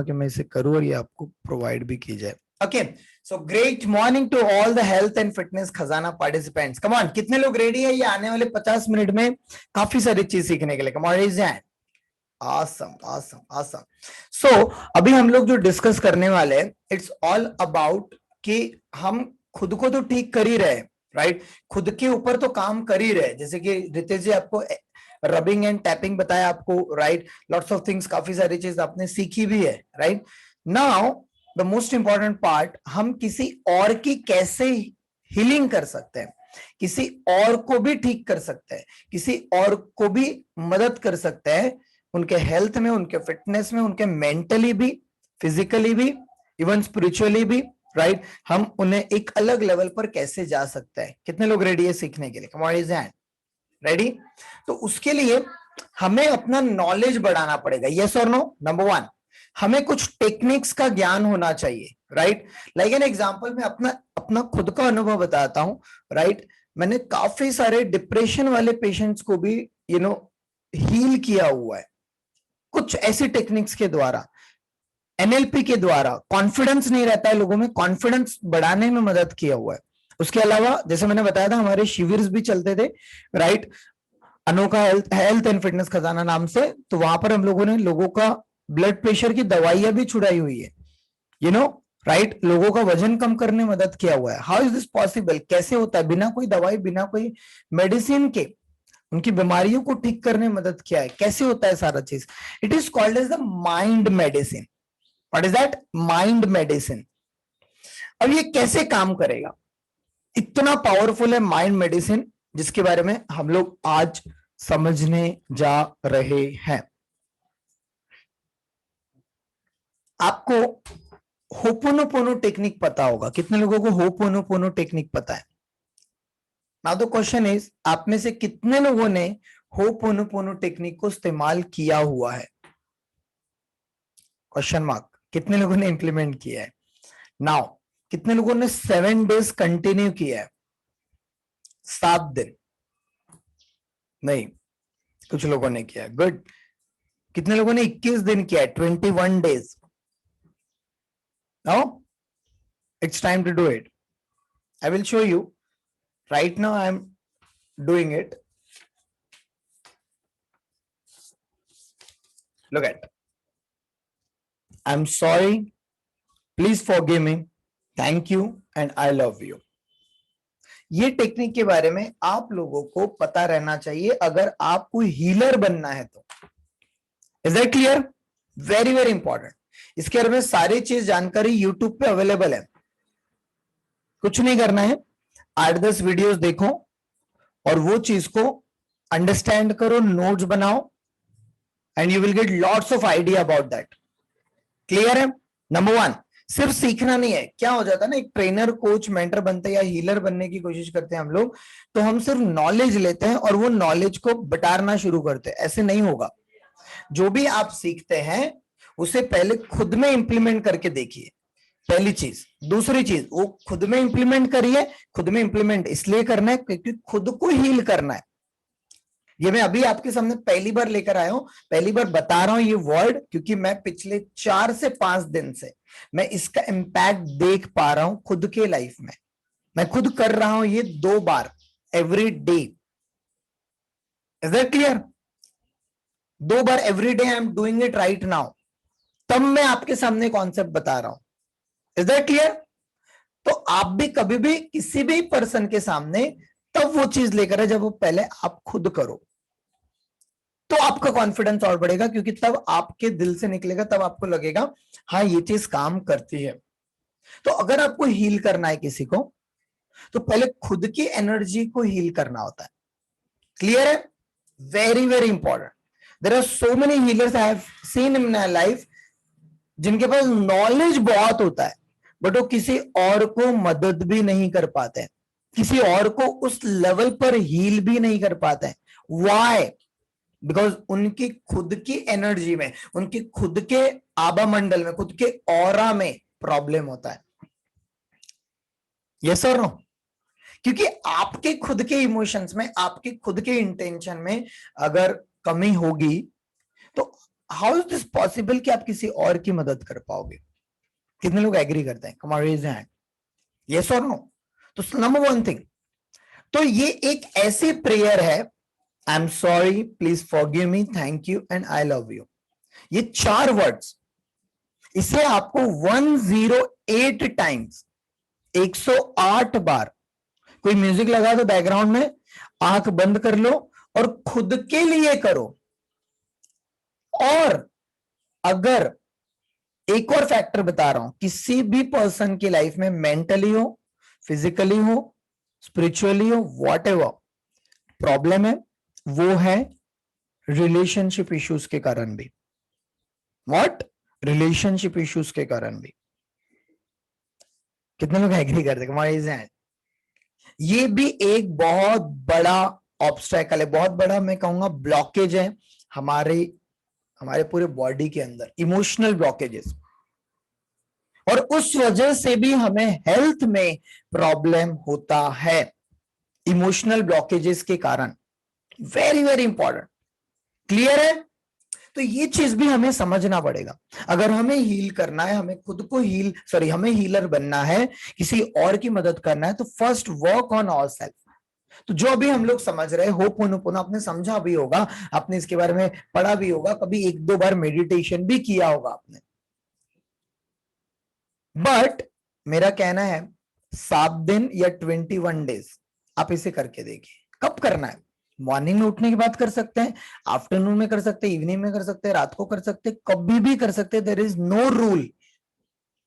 कि मैं इसे करूं और ये आपको प्रोवाइड भी की जाए। Okay, so great morning to all the health and fitness खजाना पार्टिसिपेंट्स। कम ऑन, कितने लोग रेडी है ये आने वाले 50 मिनट में काफी सारी चीज सीखने के लिए? Come on, raise hand. awesome awesome awesome। So अभी हम लोग जो डिस्कस करने वाले हैं, इट्स ऑल अबाउट कि हम खुद को तो ठीक कर ही रहे, राइट? खुद के ऊपर तो काम कर ही रहे, जैसे कि रितेश जी आपको रबिंग एंड टैपिंग बताया आपको, राइट? लॉट्स ऑफ थिंग्स, काफी सारी चीज आपने सीखी भी है, right? Now the most important part, हम किसी और की कैसे हीलिंग कर सकते हैं, किसी और को भी ठीक कर सकते हैं, किसी और को भी मदद कर सकते हैं उनके हेल्थ में, उनके फिटनेस में, उनके मेंटली भी, फिजिकली भी, इवन स्पिरिचुअली भी, राइट? हम उन्हें एक अलग लेवल पर कैसे जा सकते हैं। कितने लोग रेडी है सीखने के लिए? Come on, raise hand. Ready? तो उसके लिए हमें अपना नॉलेज बढ़ाना पड़ेगा, यस और नो? नंबर वन, हमें कुछ टेक्निक्स का ज्ञान होना चाहिए, राइट? लाइक एन एग्जांपल, मैं अपना अपना खुद का अनुभव बताता हूं, राइट? मैंने काफी सारे डिप्रेशन वाले पेशेंट्स को भी हील किया हुआ है कुछ ऐसी टेक्निक्स के द्वारा, एनएलपी के द्वारा। कॉन्फिडेंस नहीं रहता है लोगों में, कॉन्फिडेंस बढ़ाने में मदद किया हुआ है। उसके अलावा जैसे मैंने बताया था, हमारे शिविर भी चलते थे, राइट? अनोखा हेल्थ एंड फिटनेस खजाना नाम से, तो वहां पर हम लोगों ने लोगों का ब्लड प्रेशर की दवाइयां भी छुड़ाई हुई है, राइट? लोगों का वजन कम करने में मदद किया हुआ है। How is this possible? कैसे होता है? बिना कोई दवाई, बिना कोई मेडिसिन के उनकी बीमारियों को ठीक करने में मदद किया है। कैसे होता है सारा चीज? It is called as the mind medicine. What is that? Mind medicine. अब ये कैसे काम करेगा? इतना पावरफुल है माइंड मेडिसिन, जिसके बारे में हम लोग आज समझने जा रहे हैं। आपको होपोनोपोनो टेक्निक पता होगा। कितने लोगों को होपोनोपोनो टेक्निक पता है? नाउ द क्वेश्चन इज, आप में से कितने लोगों ने होपोनोपोनो टेक्निक को इस्तेमाल किया हुआ है? Question mark. कितने लोगों ने इंप्लीमेंट किया है? नाउ कितने लोगों ने 7 डेज कंटिन्यू किया है? 7 दिन? नहीं, कुछ लोगों ने किया। गुड। कितने लोगों ने 21 दिन किया है? 21 days? Now it's time to do it. I will show you. Right now I am doing it. Look at. I'm sorry. Please forgive me. Thank you and I love you. ये technique के बारे में आप लोगों को पता रहना चाहिए अगर आपको हीलर बनना है तो। Is that clear? Very very important. इसके बारे में सारी चीज जानकारी यूट्यूब पे अवेलेबल है। कुछ नहीं करना है, 8-10 वीडियोस देखो और वो चीज को अंडरस्टैंड करो, नोट्स बनाओ, and you will get lots of idea about that. Clear है? नंबर वन, सिर्फ सीखना नहीं है। क्या हो जाता है ना, एक ट्रेनर, कोच, मेंटर बनते हैं या हीलर बनने की कोशिश करते हैं हम लोग, तो हम सिर्फ नॉलेज लेते हैं और वो नॉलेज को बटारना शुरू करते हैं। ऐसे नहीं होगा। जो भी आप सीखते हैं उसे पहले खुद में इंप्लीमेंट करके देखिए, पहली चीज। दूसरी चीज, वो खुद में इंप्लीमेंट करिए। खुद में इंप्लीमेंट इसलिए करना है क्योंकि खुद को हील करना है। ये मैं अभी आपके सामने पहली बार लेकर आया हूं, पहली बार बता रहा हूं ये वर्ड, क्योंकि मैं पिछले 4 से 5 दिन से मैं इसका इंपैक्ट देख पा रहा हूं खुद के लाइफ में। मैं खुद कर रहा हूं ये 2 बार every day. Is that clear? 2 बार every day I am doing it right now. तब मैं आपके सामने कॉन्सेप्ट बता रहा हूं। Is that clear? तो आप भी कभी भी किसी भी पर्सन के सामने तब वो चीज लेकर है जब वो पहले आप खुद करो, तो आपका कॉन्फिडेंस और बढ़ेगा, क्योंकि तब आपके दिल से निकलेगा, तब आपको लगेगा हाँ ये चीज काम करती है। तो अगर आपको हील करना है किसी को, तो पहले खुद की एनर्जी को हील करना होता है। क्लियर है? Very very important. There are so many healers I have seen in my life जिनके पास नॉलेज बहुत होता है, बट वो किसी और को मदद भी नहीं कर पाते हैं, किसी और को उस लेवल पर हील भी नहीं कर पाते हैं। व्हाई? बिकॉज उनकी खुद की एनर्जी में, उनकी खुद के आभा मंडल में, खुद के ऑरा में प्रॉब्लम होता है। यस और नो? क्योंकि आपके खुद के इमोशंस में, आपके खुद के इंटेंशन में अगर कमी होगी, तो हाउ इज दिस पॉसिबल कि आप किसी और की मदद कर पाओगे? कितने लोग एग्री करते हैं? Come on raise hand, yes और नो? तो नंबर वन थिंग, तो ये एक ऐसी प्रेयर है, I am sorry, please forgive me, thank you and I love you. ये 4 वर्ड्स, इसे आपको 108 टाइम्स, 108 बार, कोई म्यूजिक लगा दो बैकग्राउंड में, आंख बंद कर लो और खुद के लिए करो। और अगर एक और फैक्टर बता रहा हूं, किसी भी पर्सन की लाइफ में मेंटली हो, फिजिकली हो, स्पिरिचुअली हो, वॉट एवर प्रॉब्लम है, वो है रिलेशनशिप इश्यूज के कारण भी। व्हाट? रिलेशनशिप इश्यूज के कारण भी। कितने लोग एग्री करते हैं? ये भी एक बहुत बड़ा ऑब्स्टेकल है, बहुत बड़ा मैं कहूंगा ब्लॉकेज है हमारे पूरे बॉडी के अंदर, इमोशनल ब्लॉकेजेस। और उस वजह से भी हमें हेल्थ में प्रॉब्लम होता है, इमोशनल ब्लॉकेजेस के कारण। Very very important. क्लियर है? तो ये चीज भी हमें समझना पड़ेगा। अगर हमें हील करना है, हमें खुद को हमें हीलर बनना है, किसी और की मदद करना है, तो first work on our self. तो जो अभी हम लोग समझ रहे, होपोनोपोनो आपने समझा भी होगा, आपने इसके बारे में पढ़ा भी होगा, कभी 1-2 बार मेडिटेशन भी किया होगा आपने। बट मेरा कहना है 7 दिन या 21 डेज आप इसे करके देखिए। कब करना है? मॉर्निंग में उठने की बात कर सकते हैं, आफ्टरनून में कर सकते हैं, इवनिंग में कर सकते हैं, रात को कर सकते हैं, कभी भी कर सकते हैं। There is no rule.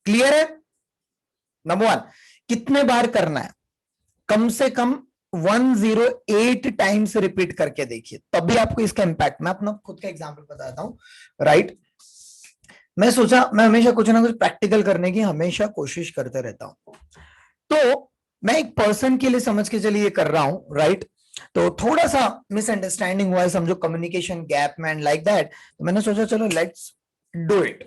Clear है? नंबर 1, कितने बार करना है? कम से कम 108 टाइम्स रिपीट करके देखिए, तभी आपको इसका इंपैक्ट। मैं अपना खुद का एग्जांपल बताता हूं, राइट? मैं सोचा मैं हमेशा कुछ ना कुछ प्रैक्टिकल करने की हमेशा कोशिश करते रहता हूं। तो मैं एक पर्सन के लिए समझ के चलिए कर रहा हूं, राइट? तो थोड़ा सा मिसअंडरस्टैंडिंग हुआ है, समझो कम्युनिकेशन गैप में, लाइक दैट। तो मैंने सोचा चलो let's do it,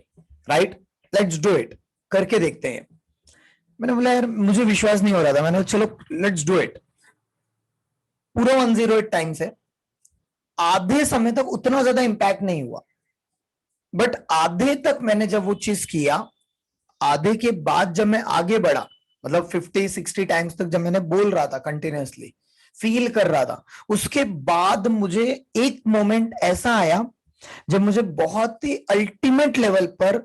right? Let's do it, करके देखते हैं। मैंने बोला यार मुझे विश्वास नहीं हो रहा था, मैंने चलो लेट्स डू इट। पूरा 108 टाइम्स है। आधे समय तक उतना ज्यादा इंपैक्ट नहीं हुआ, बट आधे तक मैंने जब वो चीज किया, आधे के बाद जब मैं आगे बढ़ा, मतलब 50-60 टाइम्स तक जब मैंने बोल रहा था, कंटिन्यूअसली फील कर रहा था, उसके बाद मुझे एक मोमेंट ऐसा आया जब मुझे बहुत ही अल्टीमेट लेवल पर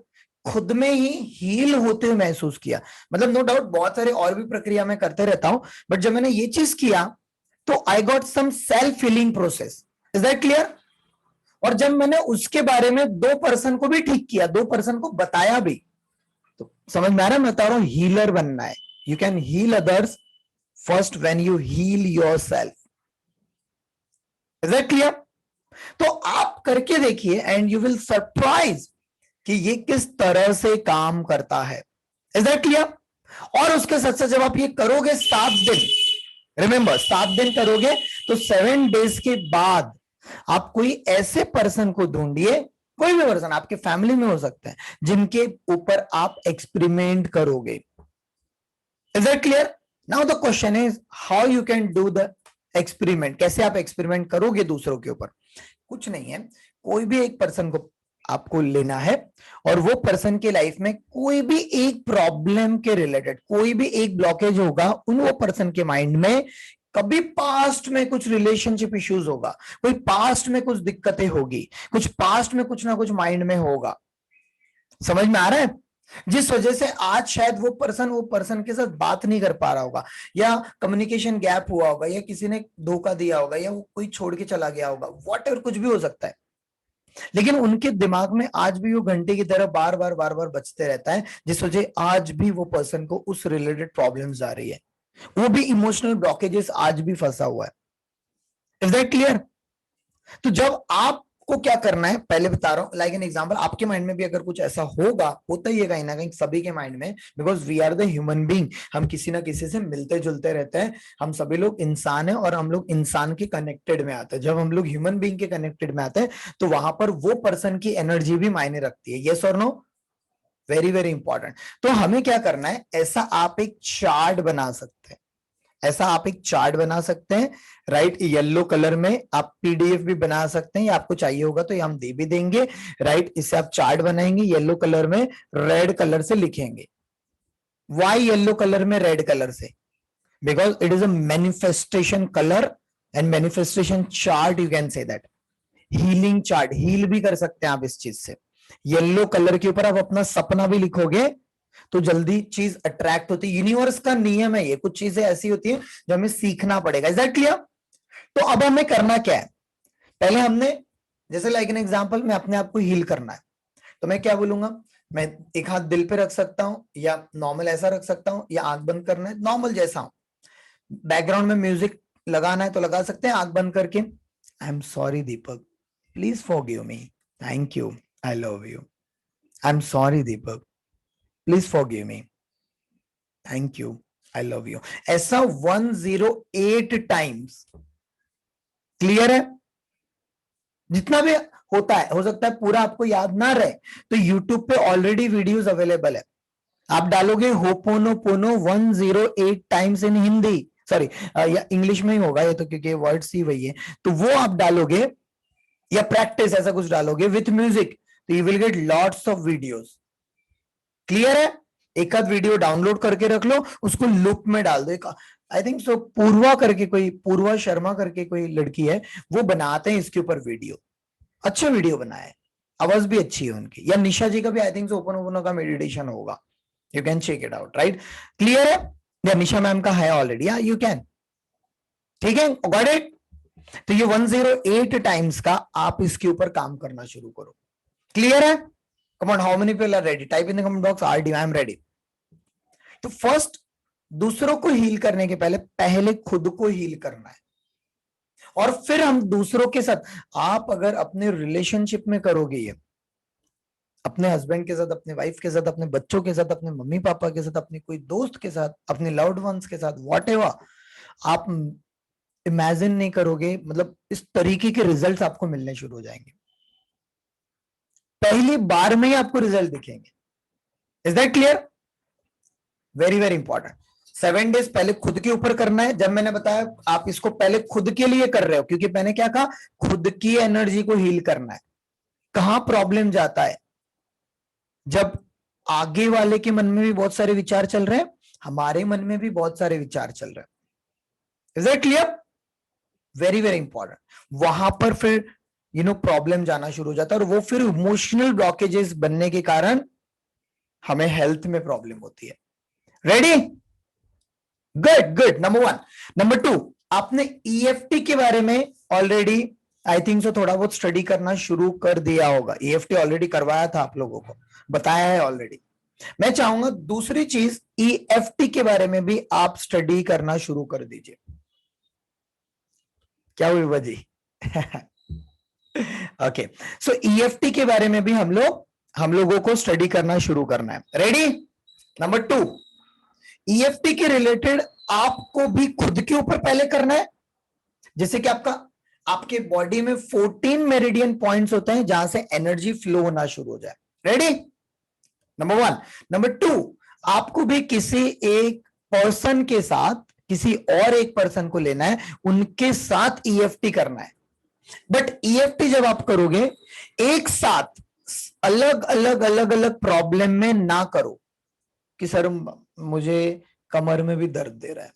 खुद में ही हील होते हुए महसूस किया। मतलब नो डाउट बहुत सारे और भी प्रक्रिया मैं करते रहता हूं, बट जब मैंने ये चीज किया तो I got some self healing process. Is that clear? और जब मैंने उसके बारे में 2 पर्सन को भी ठीक किया, 2 पर्सन को बताया भी, तो समझ में आ रहा है? मैं बता रहा हूं हीलर बनना है। You can heal others first when you heal yourself. Is that clear? तो आप करके देखिए एंड यू विल सरप्राइज कि ये किस तरह से काम करता है। Is that clear? और उसके साथ साथ जब आप ये करोगे 7 दिन, रिमेंबर 7 दिन करोगे, तो 7 डेज के बाद आप कोई ऐसे पर्सन को ढूंढिए, कोई भी पर्सन आपके फैमिली में हो सकता है, जिनके ऊपर आप एक्सपेरिमेंट करोगे। Is that clear? Now the question is how you can do the experiment. कैसे आप एक्सपेरिमेंट करोगे दूसरों के ऊपर? कुछ नहीं है, कोई भी एक पर्सन को आपको लेना है और वो पर्सन के लाइफ में कोई भी एक प्रॉब्लम के रिलेटेड कोई भी एक ब्लॉकेज होगा, उन वो पर्सन के माइंड में कभी पास्ट में कुछ रिलेशनशिप इश्यूज होगा, कोई पास्ट में कुछ दिक्कतें होगी, कुछ पास्ट में कुछ ना कुछ माइंड में होगा। समझ में आ रहा है? जिस वजह से आज शायद वो पर्सन के साथ बात नहीं कर पा रहा होगा, या कम्युनिकेशन गैप हुआ होगा, या किसी ने धोखा दिया होगा, या वो कोई छोड़ के चला गया होगा, व्हाटएवर कुछ भी हो सकता है। लेकिन उनके दिमाग में आज भी वो घंटे की तरह बार बार बजते रहता है, जिस वजह आज भी वो पर्सन को उस रिलेटेड प्रॉब्लम्स आ रही है, वो भी इमोशनल ब्लॉकेजेस आज भी फंसा हुआ है। Is that clear? तो जब आपको क्या करना है, पहले बता रहा हूं, लाइक एन एग्जांपल, आपके माइंड में भी अगर कुछ ऐसा होगा, होता ही है कहीं ना कहीं सभी के माइंड में, because we are the human being, हम किसी ना किसी से मिलते जुलते रहते हैं, हम सभी लोग इंसान हैं और हम लोग इंसान के कनेक्टेड में आते हैं। जब हम लोग ह्यूमन बीइंग के कनेक्टेड में आते हैं तो वहां पर वो पर्सन की एनर्जी भी मायने रखती है। यस और नो? Very very important. तो हमें क्या करना है, ऐसा आप एक चार्ट बना सकते हैं, ऐसा आप एक चार्ट बना सकते हैं, राइट, येलो कलर में आप पीडीएफ भी बना सकते हैं, या आपको चाहिए होगा तो ये हम दे भी देंगे, राइट। इससे आप चार्ट बनाएंगे, येलो कलर में रेड कलर से लिखेंगे। वाई येलो कलर में रेड कलर से? Because it is a manifestation colour and manifestation chart, you can say that. Healing chart, heal भी कर सकते हैं आप इस चीज से। येलो कलर के ऊपर आप अपना सपना भी लिखोगे तो जल्दी चीज अट्रैक्ट होती है। यूनिवर्स का नियम है ये, कुछ चीजें ऐसी होती है जो हमें सीखना पड़ेगा। Is that clear? तो अब हमें करना क्या है, पहले हमने, जैसे लाइक एन एग्जांपल, मैं अपने आप को हील करना है, तो मैं क्या बोलूंगा, मैं एक हाथ दिल पे रख सकता हूं, या नॉर्मल ऐसा रख सकता हूं, या आंख बंद करना है नॉर्मल जैसा हूं, बैकग्राउंड में म्यूजिक लगाना है तो लगा सकते हैं आंख बंद करके। आई am sorry Deepak, please forgive me, thank you, I love you. I am sorry Deepak, please forgive me, thank you, I love you. ऐसा 108 टाइम्स। क्लियर है? जितना भी होता है, हो सकता है पूरा आपको याद ना रहे, तो YouTube पे ऑलरेडी वीडियोस अवेलेबल है। आप डालोगे ho'oponopono 108 times in Hindi, sorry या इंग्लिश में ही होगा ये तो, क्योंकि वर्ड्स ही वही है, तो वो आप डालोगे, या प्रैक्टिस ऐसा कुछ डालोगे विथ म्यूजिक, तो you will get lots of videos. Clear है? एक आध वीडियो डाउनलोड करके रख लो, उसको लूप में डाल दो। आई थिंक सो पूर्वा करके कोई, पूर्वा शर्मा करके कोई लड़की है, वो बनाते हैं इसके ऊपर वीडियो, अच्छे वीडियो बनाए, आवाज भी अच्छी है उनकी। या निशा जी का भी I think so open open का मेडिटेशन होगा, you can check it out, right. Clear है? या निशा मैम का है ऑलरेडी, या यू कैन, ठीक है, गॉट इट। तो ये 108 टाइम्स का आप इसके ऊपर काम करना शुरू करो। क्लियर है? Come on, how many people are ready? Type in the comment box R D, I am ready. तो फर्स्ट, दूसरों को हील करने के पहले खुद को हील करना है, और फिर हम दूसरों के साथ। आप अगर अपने रिलेशनशिप में करोगे ये, अपने हस्बैंड के साथ, अपने वाइफ के साथ, अपने बच्चों के साथ, अपने मम्मी पापा के साथ, अपने कोई दोस्त के साथ, अपने लव्ड वंस के साथ, व्हाटएवर, आप इमेजिन नहीं करोगे, मतलब इस तरीके के रिजल्ट्स आपको मिलने शुरू हो जाएंगे, पहली बार में ही आपको रिजल्ट दिखेंगे। Is that clear? Very very important. 7 days पहले खुद के ऊपर करना है। जब मैंने बताया आप इसको पहले खुद के लिए कर रहे हो, क्योंकि मैंने क्या कहा, खुद की एनर्जी को हील करना है। कहां प्रॉब्लम जाता है, जब आगे वाले के मन में भी बहुत सारे विचार चल रहे हैं, हमारे मन में भी बहुत सारे विचार चल रहे हैं। Is that clear? Very very important. वहां पर फिर प्रॉब्लम जाना शुरू हो जाता है, और वो फिर इमोशनल ब्लॉकेजेस बनने के कारण हमें हेल्थ में प्रॉब्लम होती है। Ready? Good good. Number 1। Number 2, आपने ईएफटी के बारे में ऑलरेडी आई थिंक सो थोड़ा बहुत स्टडी करना शुरू कर दिया होगा। ईएफटी ऑलरेडी करवाया था, आप लोगों को बताया है ऑलरेडी। मैं चाहूंगा दूसरी चीज, ईएफटी के बारे में भी आप स्टडी करना शुरू कर दीजिए। क्या हुई बाजी? ओके, सो ईएफटी के बारे में भी हम लोगों को स्टडी करना शुरू करना है। रेडी? नंबर 2, ईएफटी के रिलेटेड आपको भी खुद के ऊपर पहले करना है। जैसे कि आपके बॉडी में 14 मेरिडियन पॉइंट्स होते हैं जहां से एनर्जी फ्लो होना शुरू हो जाए। रेडी? नंबर 1। नंबर 2, आपको भी किसी एक पर्सन के साथ, किसी और एक पर्सन को लेना है, उनके साथ ईएफटी करना है। बट ईएफटी जब आप करोगे, एक साथ अलग अलग अलग अलग प्रॉब्लम में ना करो कि सर मुझे कमर में भी दर्द दे रहा है,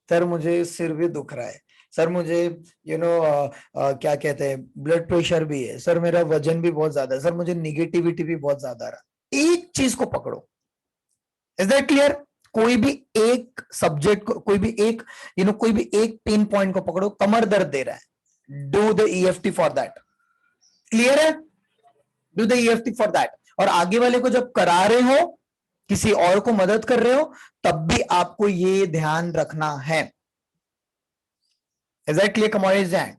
सर मुझे सिर भी दुख रहा है, सर मुझे क्या कहते हैं ब्लड प्रेशर भी है, सर मेरा वजन भी बहुत ज्यादा है, सर मुझे निगेटिविटी भी बहुत ज्यादा आ रहा है। एक चीज को पकड़ो। Is that clear? कोई भी एक सब्जेक्ट को, कोई भी एक पेन पॉइंट को पकड़ो। कमर दर्द दे रहा है, do the EFT for that. Clear है? Do the EFT for that. और आगे वाले को जब करा रहे हो, किसी और को मदद कर रहे हो, तब भी आपको ये ध्यान रखना है। Is that clear? Commodities and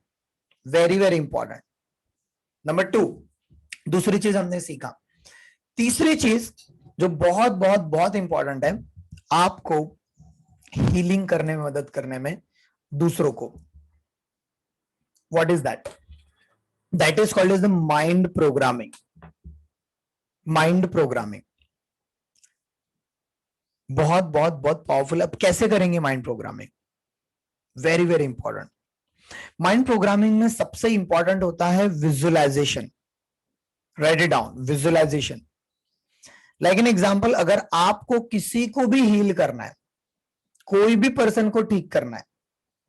very very important. Number 2, दूसरी चीज हमने सीखा। तीसरी चीज जो बहुत बहुत बहुत इंपॉर्टेंट है, आपको हीलिंग करने में मदद करने में दूसरों को, what is that? That is called as the mind programming. Mind programming बहुत बहुत बहुत पावरफुल। अब कैसे करेंगे mind programming? Very very important. Mind programming में सबसे इंपॉर्टेंट होता है visualisation. Write it down, visualisation. Like an example, अगर आपको किसी को भी हील करना है, कोई भी पर्सन को ठीक करना है,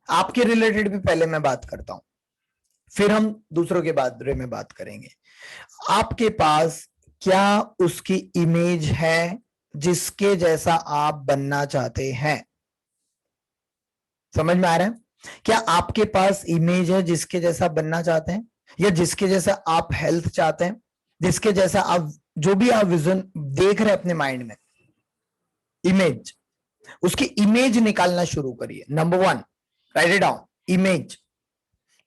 आपके रिलेटेड भी पहले मैं बात करता हूं, फिर हम दूसरों के बारे में बात करेंगे। आपके पास क्या उसकी इमेज है जिसके जैसा आप बनना चाहते हैं? समझ में आ रहा है? क्या आपके पास इमेज है जिसके जैसा बनना चाहते हैं, या जिसके जैसा आप हेल्थ चाहते हैं, जिसके जैसा आप जो भी आप विजन देख रहे हैं अपने माइंड में, इमेज, उसकी इमेज निकालना शुरू करिए। Number 1, right it down, image.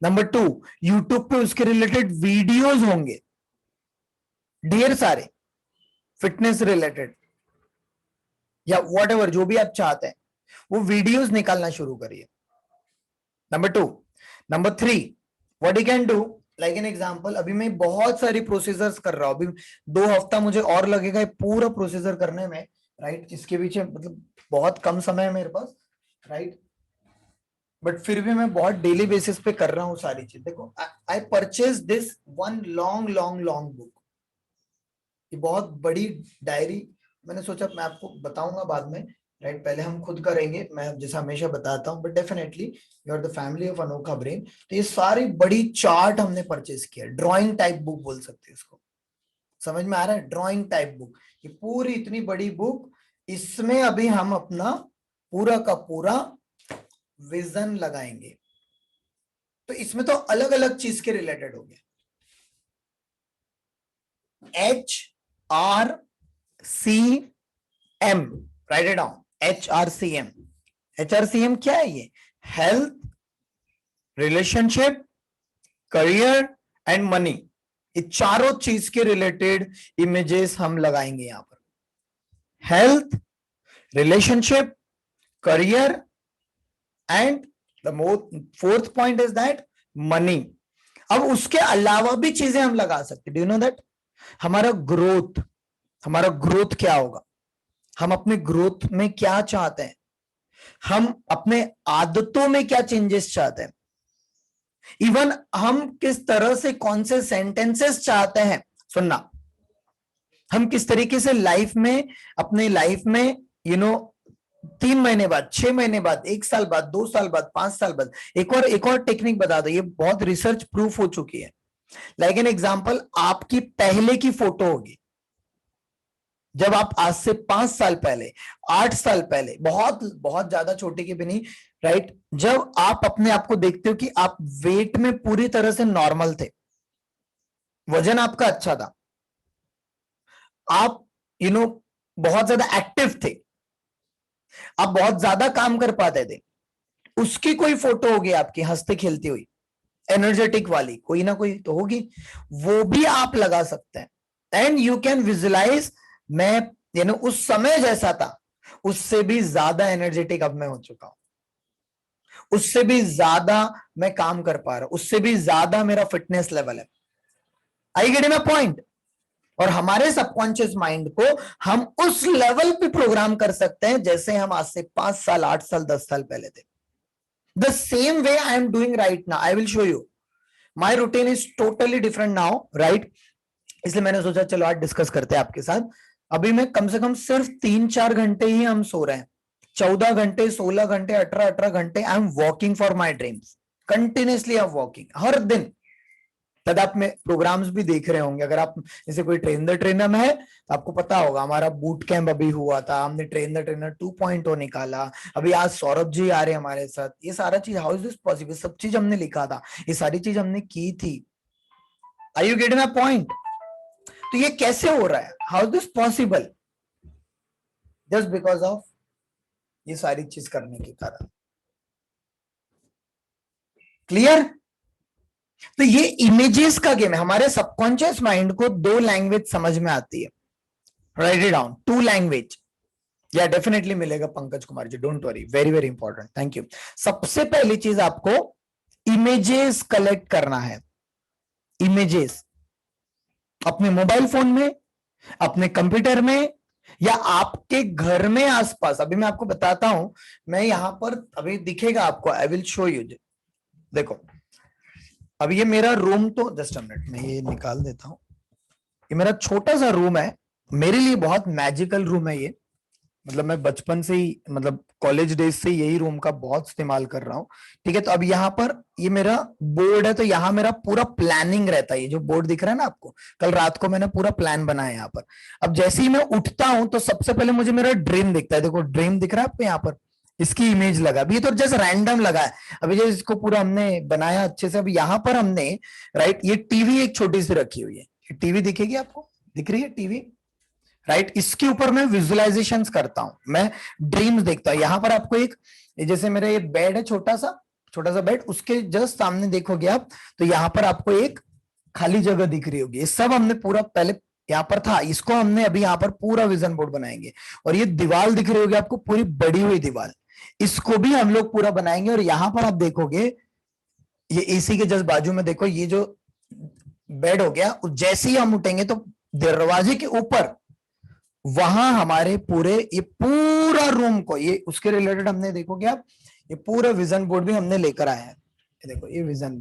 Number 2, YouTube पे उसके रिलेटेड वीडियोस होंगे ढेर सारे, फिटनेस रिलेटेड या व्हाटएवर जो भी आप चाहते हैं, वो वीडियोस निकालना शुरू करिए। Number 2। Number 3, what you can do, like an example, अभी मैं बहुत सारी प्रोसीजर्स कर रहा हूं, अभी 2 हफ्ता मुझे और लगेगा ये पूरा प्रोसीजर करने में, राइट? इसके पीछे मतलब बहुत कम समय है मेरे पास, राइट? बट फिर भी मैं बहुत डेली बेसिस पे कर रहा हूँ सारी चीज। देखो, I purchase this one long long long book, ये बहुत बड़ी डायरी। मैंने सोचा मैं आपको बताऊंगा बाद में, राइट? पहले हम खुद करेंगे, मैं जैसा हमेशा बताता हूँ, but definitely you are the family of Anokha brain. तो ये सारी बड़ी चार्ट हमने परचेज किया, ड्राइंग टाइप बुक बोल सकते हैं इसको। समझ में आ रहा है? ड्राइंग टाइप बुक, ये पूरी इतनी बड़ी बुक, इसमें अभी हम अपना पूरा का पूरा विजन लगाएंगे। तो इसमें तो अलग अलग चीज के रिलेटेड हो गया। HRCM, right it down, HRCM। HRCM क्या है? ये health, relationship, career and money, ये चारों चीज के रिलेटेड इमेजेस हम लगाएंगे यहां पर। Health, relationship, career and the fourth point is that money. अब उसके अलावा भी चीजें हम लगा सकते, डू यू नो दैट? हमारा ग्रोथ क्या होगा, हम अपने ग्रोथ में क्या चाहते हैं, हम अपने आदतों में क्या चेंजेस चाहते हैं, इवन हम किस तरह से कौन से सेंटेंसेस चाहते हैं सुनना, हम किस तरीके से लाइफ में, अपने लाइफ में 3 महीने बाद, 6 महीने बाद, 1 साल बाद, 2 साल बाद, 5 साल बाद। एक और टेक्निक बता दो, ये बहुत रिसर्च प्रूफ हो चुकी है। लाइक एन एग्जांपल, आपकी पहले की फोटो होगी, जब आप आज से 5 साल पहले, 8 साल पहले, बहुत बहुत ज्यादा छोटे की भी नहीं, राइट? जब आप अपने आप को देखते हो कि आप वेट में पूरी तरह से नॉर्मल थे, वजन आपका अच्छा था, आप बहुत ज्यादा एक्टिव थे, आप बहुत ज्यादा काम कर पाते थे, उसकी कोई फोटो होगी आपकी हंसते खेलती हुई, एनर्जेटिक वाली, कोई ना कोई तो होगी, वो भी आप लगा सकते हैं। एंड यू कैन विजुलाइज, मैं उस समय जैसा था उससे भी ज्यादा एनर्जेटिक अब मैं हो चुका हूं, उससे भी ज्यादा मैं काम कर पा रहा हूं, उससे भी ज्यादा मेरा फिटनेस लेवल है। I get my point? और हमारे सबकॉन्शियस माइंड को हम उस लेवल पे प्रोग्राम कर सकते हैं जैसे हम आज से 5 साल, 8 साल, 10 साल पहले थे। The same way I am doing right now, I will show you. My routine is totally different now, right? इसलिए मैंने सोचा चलो आज डिस्कस करते हैं आपके साथ। अभी मैं कम से कम सिर्फ 3-4 घंटे ही हम सो रहे हैं, 14 घंटे, 16 घंटे, 18 घंटे I am walking for my dreams, continuously I am walking हर दिन। तब आप में प्रोग्राम्स भी देख रहे होंगे, अगर आप जैसे कोई ट्रेन द ट्रेनर में है तो आपको पता होगा, हमारा बूट कैंप अभी हुआ था, हमने ट्रेन द ट्रेनर 2.0 निकाला, अभी आज सौरभ जी आ रहे हैं हमारे साथ। ये सारा चीज, हाउ इज दिस पॉसिबल, सब चीज हमने लिखा था, ये सारी चीज हमने की थी। Are you getting my point? तो ये कैसे हो रहा है, how is this possible? Just because of ये सारी चीज करने के कारण। क्लियर? तो ये इमेजेस का गेम है। हमारे सबकॉन्शियस माइंड को 2 लैंग्वेज समझ में आती है, राइट इट डाउन, 2 लैंग्वेज। या डेफिनेटली मिलेगा Pankaj Kumar ji, don't worry, very very important, thank you. सबसे पहली चीज आपको इमेजेस कलेक्ट करना है, इमेजेस अपने मोबाइल फोन में, अपने कंप्यूटर में, या आपके घर में आसपास। अभी मैं आपको बताता हूं, मैं यहां पर अभी दिखेगा आपको, आई विल शो यू। देखो अब ये मेरा रूम, तो जस्ट अ मिनट में ये निकाल देता हूं। ये मेरा छोटा सा रूम है, मेरे लिए बहुत मैजिकल रूम है ये। मतलब मैं बचपन से ही, मतलब कॉलेज डेज से यही रूम का बहुत इस्तेमाल कर रहा हूँ। ठीक है, तो अब यहाँ पर ये मेरा बोर्ड है, तो यहाँ मेरा पूरा प्लानिंग रहता है। ये जो बोर्ड दिख रहा है ना आपको, कल रात को मैंने पूरा प्लान बनाया यहाँ पर। अब जैसे ही मैं उठता हूं तो सबसे पहले मुझे मेरा ड्रीम दिखता है। देखो ड्रीम दिख रहा है आपको यहाँ पर, इसकी इमेज लगा। अभी ये तो जस्ट रैंडम लगा है, अभी जो इसको पूरा हमने बनाया अच्छे से। अब यहाँ पर हमने, राइट, ये टीवी एक छोटी सी रखी हुई है। टीवी दिखेगी आपको, दिख रही है टीवी, राइट। इसके ऊपर मैं विजुअलाइजेशंस करता हूं, मैं ड्रीम्स देखता हूं। यहां पर आपको एक, जैसे मेरा ये बेड है, छोटा सा बेड, उसके जस्ट सामने देखोगे आप, तो यहां पर आपको एक खाली जगह दिख रही होगी। ये सब हमने पूरा पहले यहाँ पर था, इसको हमने अभी यहाँ पर पूरा विजन बोर्ड बनाएंगे। और ये दीवार दिख रही होगी आपको, पूरी बड़ी हुई दीवार, इसको भी हम लोग पूरा बनाएंगे। और यहां पर आप देखोगे, ये एसी के जस्ट बाजू में देखो, ये जो बेड हो गया, जैसे ही हम उठेंगे तो दरवाजे के ऊपर वहां हमारे पूरे, ये पूरा रूम को, ये उसके रिलेटेड हमने, देखोगे आप, ये पूरा विजन बोर्ड भी हमने लेकर आया है। ये देखो, ये विजन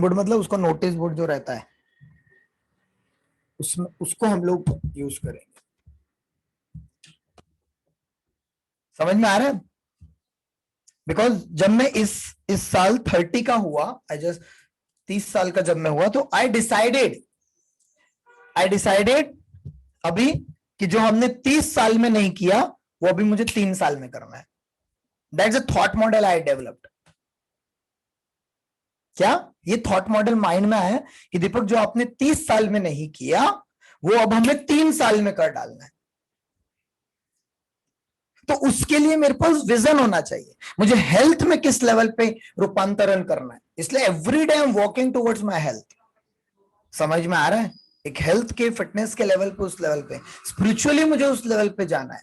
बोर्ड मतलब उसको नोटिस बोर्ड जो रहता है, उसमें उसको हम लोग यूज करेंगे। समझ में आ रहा है? बिकॉज जब मैं इस साल 30 का हुआ, आई जस्ट 30 साल का जब मैं हुआ, तो आई डिसाइडेड अभी कि जो हमने 30 साल में नहीं किया, वो अभी मुझे 3 साल में करना है। That's a thought model I developed. क्या ये थॉट मॉडल माइंड में आया कि दीपक, जो आपने 30 साल में नहीं किया, वो अब हमें 3 साल में कर डालना है। तो उसके लिए मेरे पास विजन होना चाहिए, मुझे हेल्थ में किस लेवल पे रूपांतरण करना है। इसलिए every day I am walking towards my health. समझ में आ रहा है? एक हेल्थ के, फिटनेस के लेवल पे, उस लेवल पे, स्पिरिचुअली मुझे उस लेवल पे जाना है।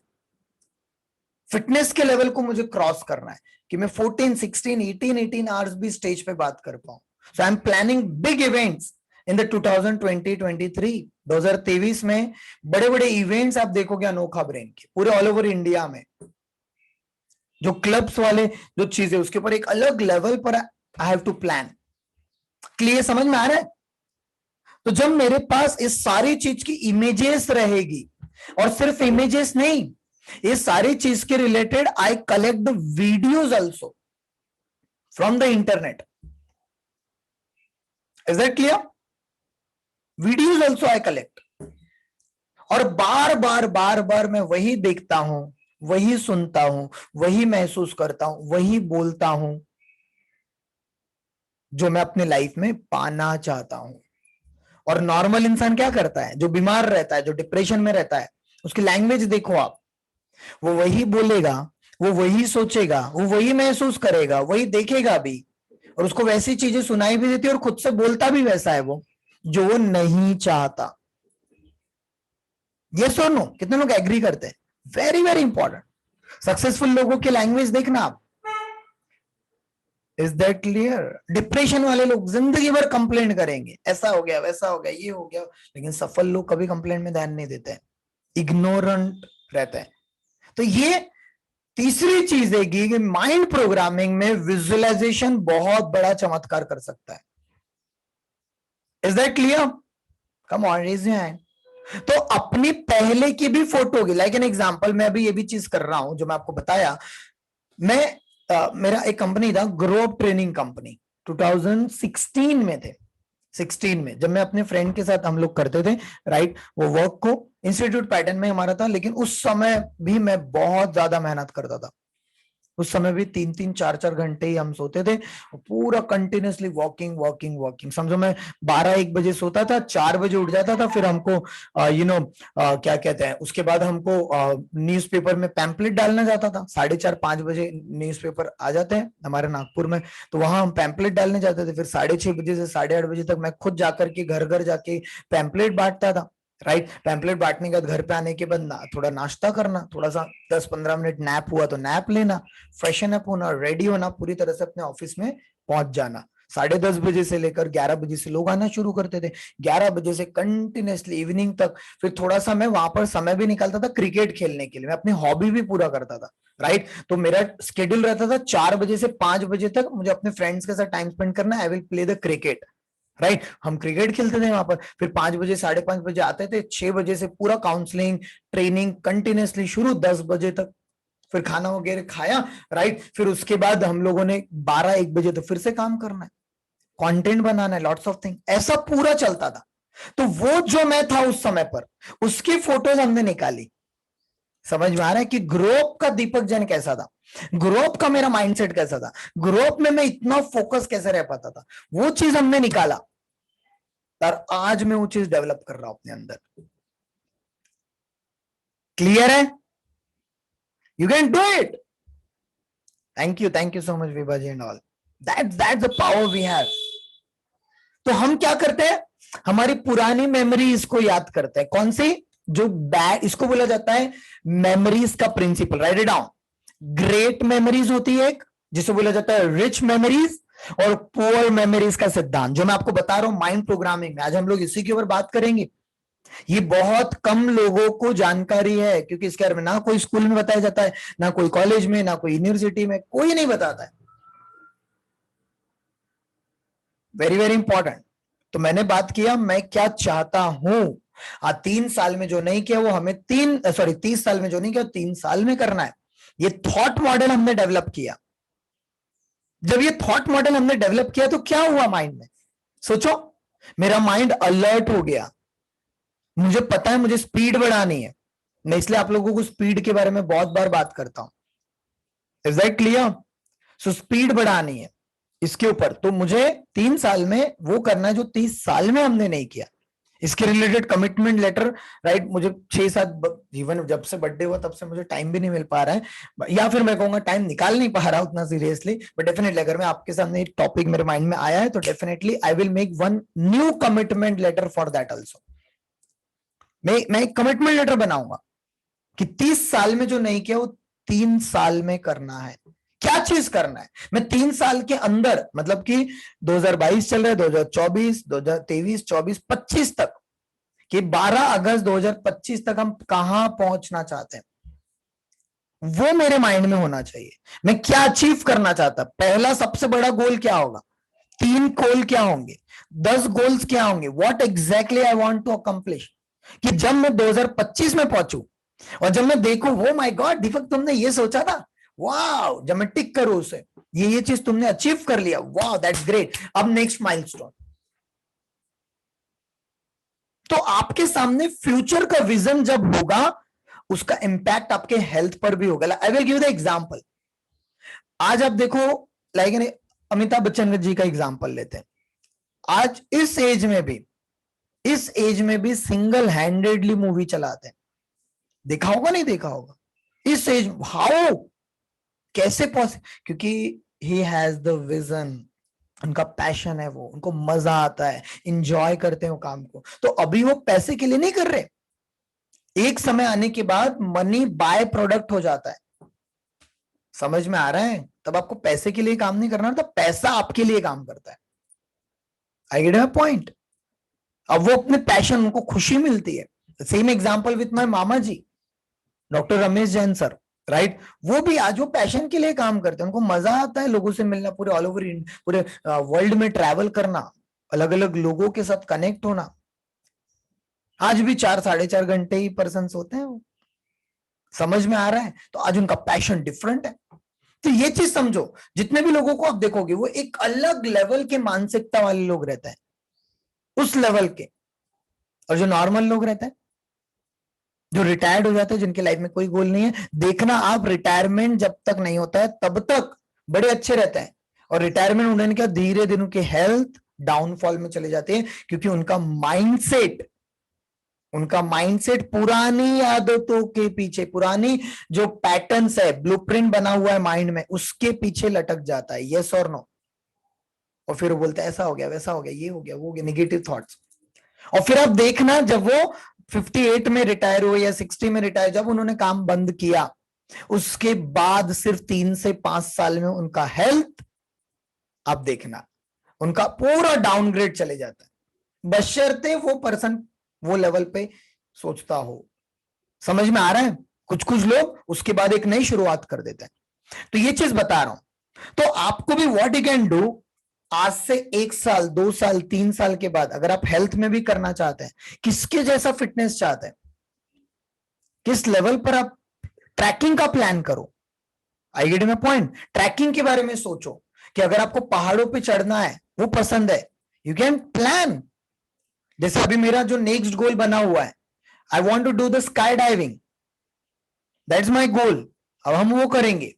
फिटनेस के लेवल को मुझे क्रॉस करना है कि मैं 14, 16, 18 आवर्स भी स्टेज पे बात कर पाऊं। So I am planning big events in the 2023 2023 में। बड़े बड़े इवेंट्स आप देखोगे अनोखा ब्रेन के, पूरे ऑल ओवर इंडिया में। जो क्लब्स वाले जो चीजें, उसके ऊपर एक अलग लेवल पर I have to plan. Clear? समझ में आ रहा है? तो जब मेरे पास इस सारी चीज की इमेजेस रहेगी, और सिर्फ इमेजेस नहीं, ये सारी चीज के related I collect the videos also from the internet. Is that clear? Videos also I collect, और बार बार मैं वही देखता हूं, वही सुनता हूं, वही महसूस करता हूं, वही बोलता हूं, जो मैं अपने लाइफ में पाना चाहता हूं। और नॉर्मल इंसान क्या करता है? जो बीमार रहता है, जो डिप्रेशन में रहता है, उसकी लैंग्वेज देखो आप, वो वही बोलेगा, वो वही सोचेगा, वो वही महसूस करेगा, वही देखेगा भी, और उसको वैसी चीजें सुनाई भी देती है, और खुद से बोलता भी वैसा है वो, जो वो नहीं चाहता। ये सुनो, कितने लोग एग्री करते हैं? Very very important. सक्सेसफुल लोगों की लैंग्वेज देखना आप। Is that clear? डिप्रेशन वाले लोग जिंदगी भर कंप्लेंट करेंगे, ऐसा हो गया, वैसा हो गया, ये हो गया, लेकिन सफल लोग कभी कंप्लेंट में ध्यान नहीं देते हैं, इग्नोरेंट रहते हैं। तो ये तीसरी चीज है कि माइंड प्रोग्रामिंग में विजुअलाइजेशन बहुत बड़ा चमत्कार कर सकता है। Is that clear? Come on, raise your hand. तो अपनी पहले की भी फोटो होगी। लाइक एन एग्जांपल, मैं अभी ये भी चीज कर रहा हूं जो मैं आपको बताया। मैं मेरा एक कंपनी था, ग्रो अप ट्रेनिंग कंपनी, 2016 में थे। 16 में जब मैं अपने फ्रेंड के साथ हम लोग करते थे, राइट, वो वर्क को इंस्टीट्यूट पैटर्न में हमारा था, लेकिन उस समय भी मैं बहुत ज्यादा मेहनत करता था। उस समय भी 3-3, 4-4 घंटे ही हम सोते थे, पूरा कंटिन्यूसली वॉकिंग वॉकिंग वॉकिंग। समझो मैं 12-1 बजे सोता था, 4 बजे उठ जाता था, फिर हमको क्या कहते हैं, उसके बाद हमको न्यूज़पेपर में पैम्पलेट डालना जाता था। 4:30-5 बजे न्यूज़पेपर आ जाते हैं हमारे नागपुर में, तो वहां हम पैम्पलेट डालने जाते थे। फिर 6:30 बजे से 8:30 बजे तक मैं खुद जाकर के घर घर जाके पैम्पलेट बांटता था, राइट। पैम्पलेट बांटने के बाद घर पे आने के बाद थोड़ा नाश्ता करना, थोड़ा सा 10-15 मिनट नैप हुआ तो नैप लेना, फ्रेशन अप होना, रेडी होना, पूरी तरह से अपने ऑफिस में पहुंच जाना। 10:30 बजे से लेकर 11 बजे से लोग आना शुरू करते थे, 11 बजे से कंटिन्यूसली इवनिंग तक। फिर थोड़ा सा मैं वहां पर समय भी निकालता था क्रिकेट खेलने के लिए, मैं अपनी हॉबी भी पूरा करता था, राइट। तो मेरा शेड्यूल रहता था 4 बजे से 5 बजे तक मुझे अपने फ्रेंड्स के साथ टाइम स्पेंड करना है, I will play the cricket, right. हम क्रिकेट खेलते थे वहां पर, फिर 5 बजे 5:30 बजे आते थे, 6 बजे से पूरा काउंसलिंग ट्रेनिंग कंटिन्यूसली शुरू 10 बजे तक, फिर खाना वगैरह खाया, राइट। फिर उसके बाद हम लोगों ने 12-1 बजे तो फिर से काम करना है, कंटेंट बनाना है, लॉट्स ऑफ थिंग, ऐसा पूरा चलता था। तो वो जो मैं था उस समय पर, उसकी फोटोज हमने निकाली। समझ में आ रहा है कि ग्रो अप का दीपक जैन कैसा था, ग्रो अप का मेरा माइंडसेट कैसा था, ग्रो अप में मैं इतना फोकस कैसे रह पाता था, वो चीज हमने निकाला और आज मैं वो चीज डेवलप कर रहा हूं अपने अंदर। क्लियर है? You can do it. Thank you so much Vibhaji and all. That's the power we have. तो हम क्या करते हैं, हमारी पुरानी मेमोरीज को याद करते हैं। कौन सी? जो बैड, इसको बोला जाता है मेमोरीज का principle. Write it down. Great memories होती है एक, जिसे बोला जाता है रिच मेमोरीज, और पुअर मेमोरीज का सिद्धांत, जो मैं आपको बता रहा हूं माइंड प्रोग्रामिंग में। आज हम लोग इसी के ऊपर बात करेंगे। ये बहुत कम लोगों को जानकारी है, क्योंकि इसके बारे में ना कोई स्कूल में बताया जाता है, ना कोई कॉलेज में, ना कोई यूनिवर्सिटी में, कोई नहीं बताता है। Very very important. तो मैंने बात किया मैं क्या चाहता हूं। 3 साल में जो नहीं किया वो हमें 30 साल में जो नहीं किया 3 साल में करना है। ये थॉट मॉडल हमने डेवलप किया। जब ये थॉट मॉडल हमने डेवलप किया तो क्या हुआ माइंड में? सोचो, मेरा माइंड अलर्ट हो गया। मुझे पता है मुझे स्पीड बढ़ानी है। मैं इसलिए आप लोगों को स्पीड के बारे में बहुत बार बात करता हूं। Is that clear? So speed बढ़ानी है इसके ऊपर, तो मुझे 3 साल में वो करना है जो 30 साल में हमने नहीं किया। इसके रिलेटेड कमिटमेंट लेटर, राइट। मुझे 6-7 जीवन जब से बर्थडे हुआ तब से मुझे टाइम भी नहीं मिल पा रहा है, या फिर मैं कहूंगा टाइम निकाल नहीं पा रहा उतना सीरियसली। बट डेफिनेटली अगर मैं आपके सामने एक टॉपिक मेरे माइंड में आया है तो definitely I will make one new commitment letter for that also. मैं एक कमिटमेंट लेटर बनाऊंगा कि 30 साल में जो नहीं किया वो 3 साल में करना है। क्या चीज करना है? मैं 3 साल के अंदर, मतलब कि 2022 चल रहा है, 2024, 2023, 24, 25 तक, कि 12 अगस्त 2025 तक हम कहां पहुंचना चाहते हैं, वो मेरे माइंड में होना चाहिए। मैं क्या अचीव करना चाहता, पहला सबसे बड़ा गोल क्या होगा, 3 गोल क्या होंगे, 10 गोल्स क्या होंगे, what exactly I want to accomplish, कि जब मैं 2025 में पहुंचू और जब मैं देखूं वो माय गॉड दीपक तुमने ये सोचा था, वाह, जब मैं टिक करूं उसे, ये चीज तुमने अचीव कर लिया, वाह दैट्स ग्रेट, अब नेक्स्ट माइलस्टोन। तो आपके सामने फ्यूचर का विजन जब होगा उसका इंपैक्ट आपके हेल्थ पर भी होगा। I will give the example. आज आप देखो, लाइक अमिताभ बच्चन जी का एग्जांपल लेते हैं। आज इस एज में भी सिंगल हैंडेडली मूवी चलाते हैं। देखा होगा, नहीं देखा होगा? इस एज, हाउ, कैसे पॉसिबल? क्योंकि ही हैज द विजन, उनका पैशन है, वो उनको मजा आता है, इंजॉय करते हैं वो काम को। तो अभी वो पैसे के लिए नहीं कर रहे, एक समय आने के बाद मनी बाय प्रोडक्ट हो जाता है। समझ में आ रहा है? तब आपको पैसे के लिए काम नहीं करना, तब पैसा आपके लिए काम करता है। I get my point? अब वो अपने पैशन, उनको खुशी मिलती है। सेम एग्जांपल विथ माय मामा ji, doctor Ramesh Jain sir, right. वो भी आज वो पैशन के लिए काम करते हैं, उनको मजा आता है लोगों से मिलना, पूरे ऑल ओवर पूरे वर्ल्ड में ट्रैवल करना, अलग अलग लोगों के साथ कनेक्ट होना। आज भी 4-4.5 घंटे ही पर्सन होते हैं वो। समझ में आ रहा है? तो आज उनका पैशन डिफरेंट है। तो ये चीज समझो, जितने भी लोगों को आप देखोगे वो एक अलग लेवल के मानसिकता वाले लोग रहते हैं, उस लेवल के। और जो नॉर्मल लोग रहते हैं, जो रिटायर्ड हो जाते हैं, जिनके लाइफ में कोई गोल नहीं है, देखना आप, रिटायरमेंट जब तक नहीं होता है तब तक बड़े अच्छे रहते हैं, और रिटायरमेंट होने के धीरे धीरे उनकी हेल्थ डाउनफॉल में चले जाती है, क्योंकि उनका माइंडसेट पुरानी आदतों के पीछे, पुरानी जो पैटर्न्स है, ब्लूप्रिंट बना हुआ है माइंड में, उसके पीछे लटक जाता है। यस और नो? और फिर वो बोलता है ऐसा हो गया, वैसा हो गया, ये हो गया, वो हो गया, नेगेटिव थॉट्स। और फिर आप देखना, जब वो 58 में रिटायर हुए या 60 में रिटायर, जब उन्होंने काम बंद किया, उसके बाद सिर्फ 3 से 5 साल में उनका हेल्थ, आप देखना, उनका पूरा डाउनग्रेड चले जाता है, बशर्ते वो पर्सन वो लेवल पे सोचता हो। समझ में आ रहा है? कुछ कुछ लोग उसके बाद एक नई शुरुआत कर देते हैं। तो ये चीज बता रहा हूं। तो आपको भी व्हाट यू कैन डू, आज से 1 साल 2 साल 3 साल के बाद अगर आप हेल्थ में भी करना चाहते हैं, किसके जैसा फिटनेस चाहते हैं, किस लेवल पर आप ट्रैकिंग का प्लान करो। I get my point? Trekking के बारे में सोचो कि अगर आपको पहाड़ों पे चढ़ना है, वो पसंद है, यू कैन प्लान। जैसे अभी मेरा जो नेक्स्ट गोल बना हुआ है, I want to do the sky diving, that's my goal. अब हम वो करेंगे।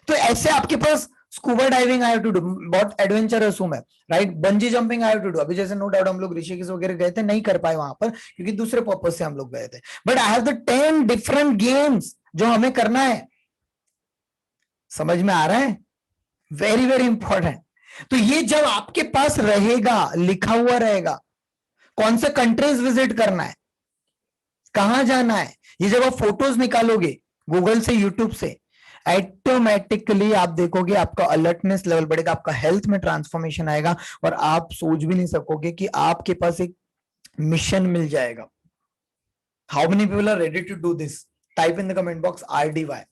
तो ऐसे आपके पास scuba diving I have to do, बहुत एडवेंचरस हूं मैं, right. Bungee jumping I have to do, अभी जैसे नो डाउट हम लोग ऋषिकेश वगैरह गए थे, नहीं कर पाए वहां पर क्योंकि दूसरे पर्पज से हम लोग गए थे, but I have the 10 different games जो हमें करना है। समझ में आ रहा है? Very very important. तो ये जब आपके पास रहेगा, लिखा हुआ रहेगा, कौन से कंट्रीज विजिट करना है, कहां जाना है, ये जब आप फोटोज निकालोगे गूगल से, यूट्यूब से, ऑटोमेटिकली आप देखोगे आपका अलर्टनेस लेवल बढ़ेगा, आपका हेल्थ में ट्रांसफॉर्मेशन आएगा, और आप सोच भी नहीं सकोगे कि आपके पास एक मिशन मिल जाएगा। How many people are ready to do this? Type in the comment box RDY।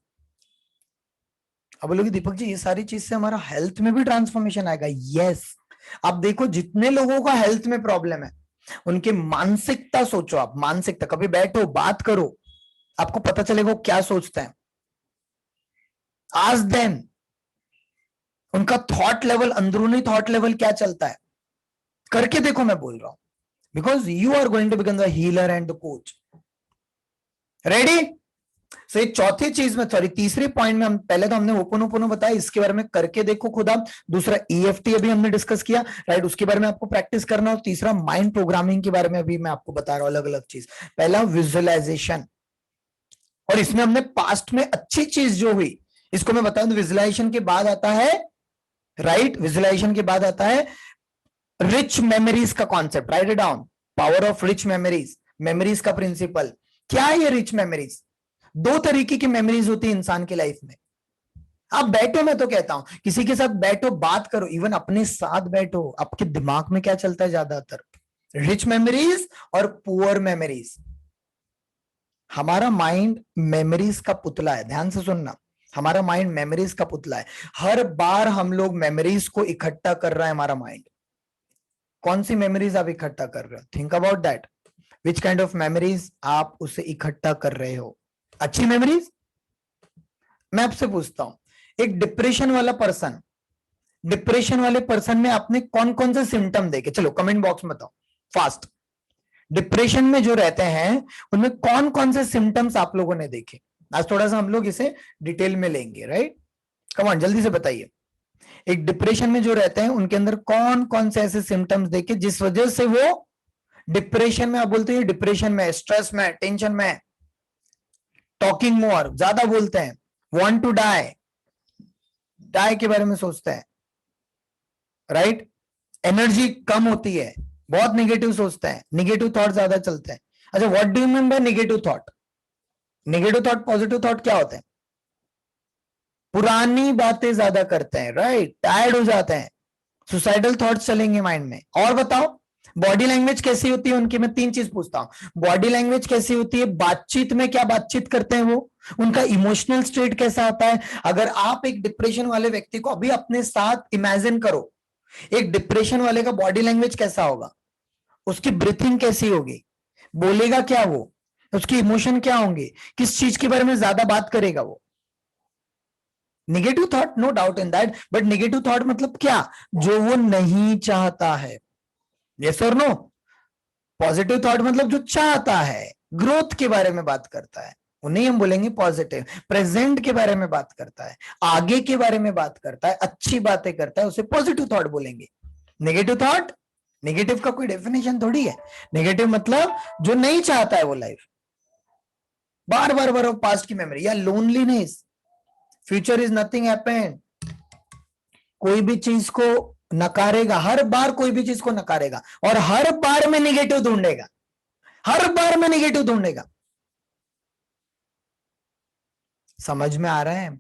अब बोलोगे दीपक जी ये सारी चीज से हमारा हेल्थ में भी ट्रांसफॉर्मेशन आएगा। यस। अब देखो जितने लोगों का हेल्थ में प्रॉब्लम है, उनकी मानसिकता सोचो, आप मानसिकता कभी बैठो बात करो, आपको पता चलेगा वो क्या सोचते हैं। आज देन उनका थॉट लेवल, अंदरूनी थॉट लेवल क्या चलता है, करके देखो। मैं बोल रहा हूं because you are going to become the healer and the coach. Ready? So ये चौथी चीज में, सॉरी तीसरी पॉइंट में, हम पहले तो हमने ओपन बताया, इसके बारे में करके देखो खुद आप। दूसरा EFT अभी हमने डिस्कस किया, राइट, उसके बारे में आपको प्रैक्टिस करना। और तीसरा माइंड प्रोग्रामिंग के बारे में अभी मैं आपको बता रहा हूं, अलग अलग चीज। पहला विजुअलाइजेशन, और इसमें हमने पास्ट में अच्छी चीज जो हुई इसको मैं बताऊं। विजुअलाइजेशन के बाद आता है, राइट, विजुअलाइजेशन के बाद आता है रिच मेमोरीज का concept. Right it down, power of rich memories, memories का प्रिंसिपल। क्या है ये रिच मेमोरीज? 2 तरीके की मेमोरीज होती है इंसान की लाइफ में। आप बैठो, मैं तो कहता हूं किसी के साथ बैठो, बात करो, इवन अपने साथ बैठो, आपके दिमाग में क्या चलता है ज्यादातर, रिच मेमोरीज और पुअर मेमोरीज। हमारा माइंड मेमोरीज का पुतला है, ध्यान से सुनना, हमारा माइंड मेमोरीज का पुतला है। हर बार हम लोग मेमोरीज को इकट्ठा कर रहा है हमारा माइंड। कौन सी मेमोरीज आप इकट्ठा कर रहे हो? Think about that, which kind of memories आप उसे इकट्ठा कर रहे हो। अच्छी मेमोरीज? मैं आपसे पूछता हूं, एक डिप्रेशन वाला पर्सन, डिप्रेशन वाले पर्सन में आपने कौन कौन से सिम्टम देखे? चलो कमेंट बॉक्स में बताओ फास्ट। डिप्रेशन में जो रहते हैं उनमें कौन कौन से सिम्टम्स आप लोगों ने देखे? आज थोड़ा सा हम लोग इसे डिटेल में लेंगे, राइट। कम ऑन जल्दी से बताइए, एक डिप्रेशन में जो रहते हैं उनके अंदर कौन कौन से ऐसे सिम्टम्स देखे जिस वजह से वो डिप्रेशन में, आप बोलते हैं डिप्रेशन में, स्ट्रेस में, टेंशन में, टॉकिंग मोर, ज्यादा बोलते हैं, वांट टू डाई, डाई के बारे में सोचते हैं, राइट, एनर्जी कम होती है, बहुत निगेटिव सोचते हैं, निगेटिव थॉट ज्यादा चलते हैं। अच्छा, what do you mean by negative thought? Negative thought, positive thought क्या होते हैं? पुरानी बातें ज्यादा करते हैं, राइट, टायर्ड हो जाते हैं, सुसाइडल थॉट्स चलेंगे माइंड में। और बताओ बॉडी लैंग्वेज कैसी होती है उनकी? मैं 3 चीज पूछता हूं, बॉडी लैंग्वेज कैसी होती है, बातचीत में क्या बातचीत करते हैं वो, उनका इमोशनल स्टेट कैसा होता है। अगर आप एक डिप्रेशन वाले व्यक्ति को अभी अपने साथ इमेजिन करो, एक डिप्रेशन वाले का बॉडी लैंग्वेज कैसा होगा, उसकी ब्रीथिंग कैसी होगी, बोलेगा क्या वो, उसकी इमोशन क्या होंगे, किस चीज के बारे में ज्यादा बात करेगा वो। Negative thought, no doubt in that, but negative thought मतलब क्या? जो वो नहीं चाहता है। यस और नो? पॉजिटिव थॉट मतलब जो चाहता है, ग्रोथ के बारे में बात करता है, उन्हें हम बोलेंगे पॉजिटिव। प्रेजेंट के बारे में बात करता है, आगे के बारे में बात करता है, अच्छी बातें करता है, उसे पॉजिटिव थॉट बोलेंगे। नेगेटिव थॉट, नेगेटिव का कोई डेफिनेशन थोड़ी है। नेगेटिव मतलब जो नहीं चाहता है वो लाइफ, बार बार बार पास्ट की मेमोरी, या loneliness, future is nothing happened, कोई भी चीज को नकारेगा, हर बार कोई भी चीज को नकारेगा, और हर बार में निगेटिव ढूंढेगा, हर बार में निगेटिव ढूंढेगा। समझ में आ रहा है?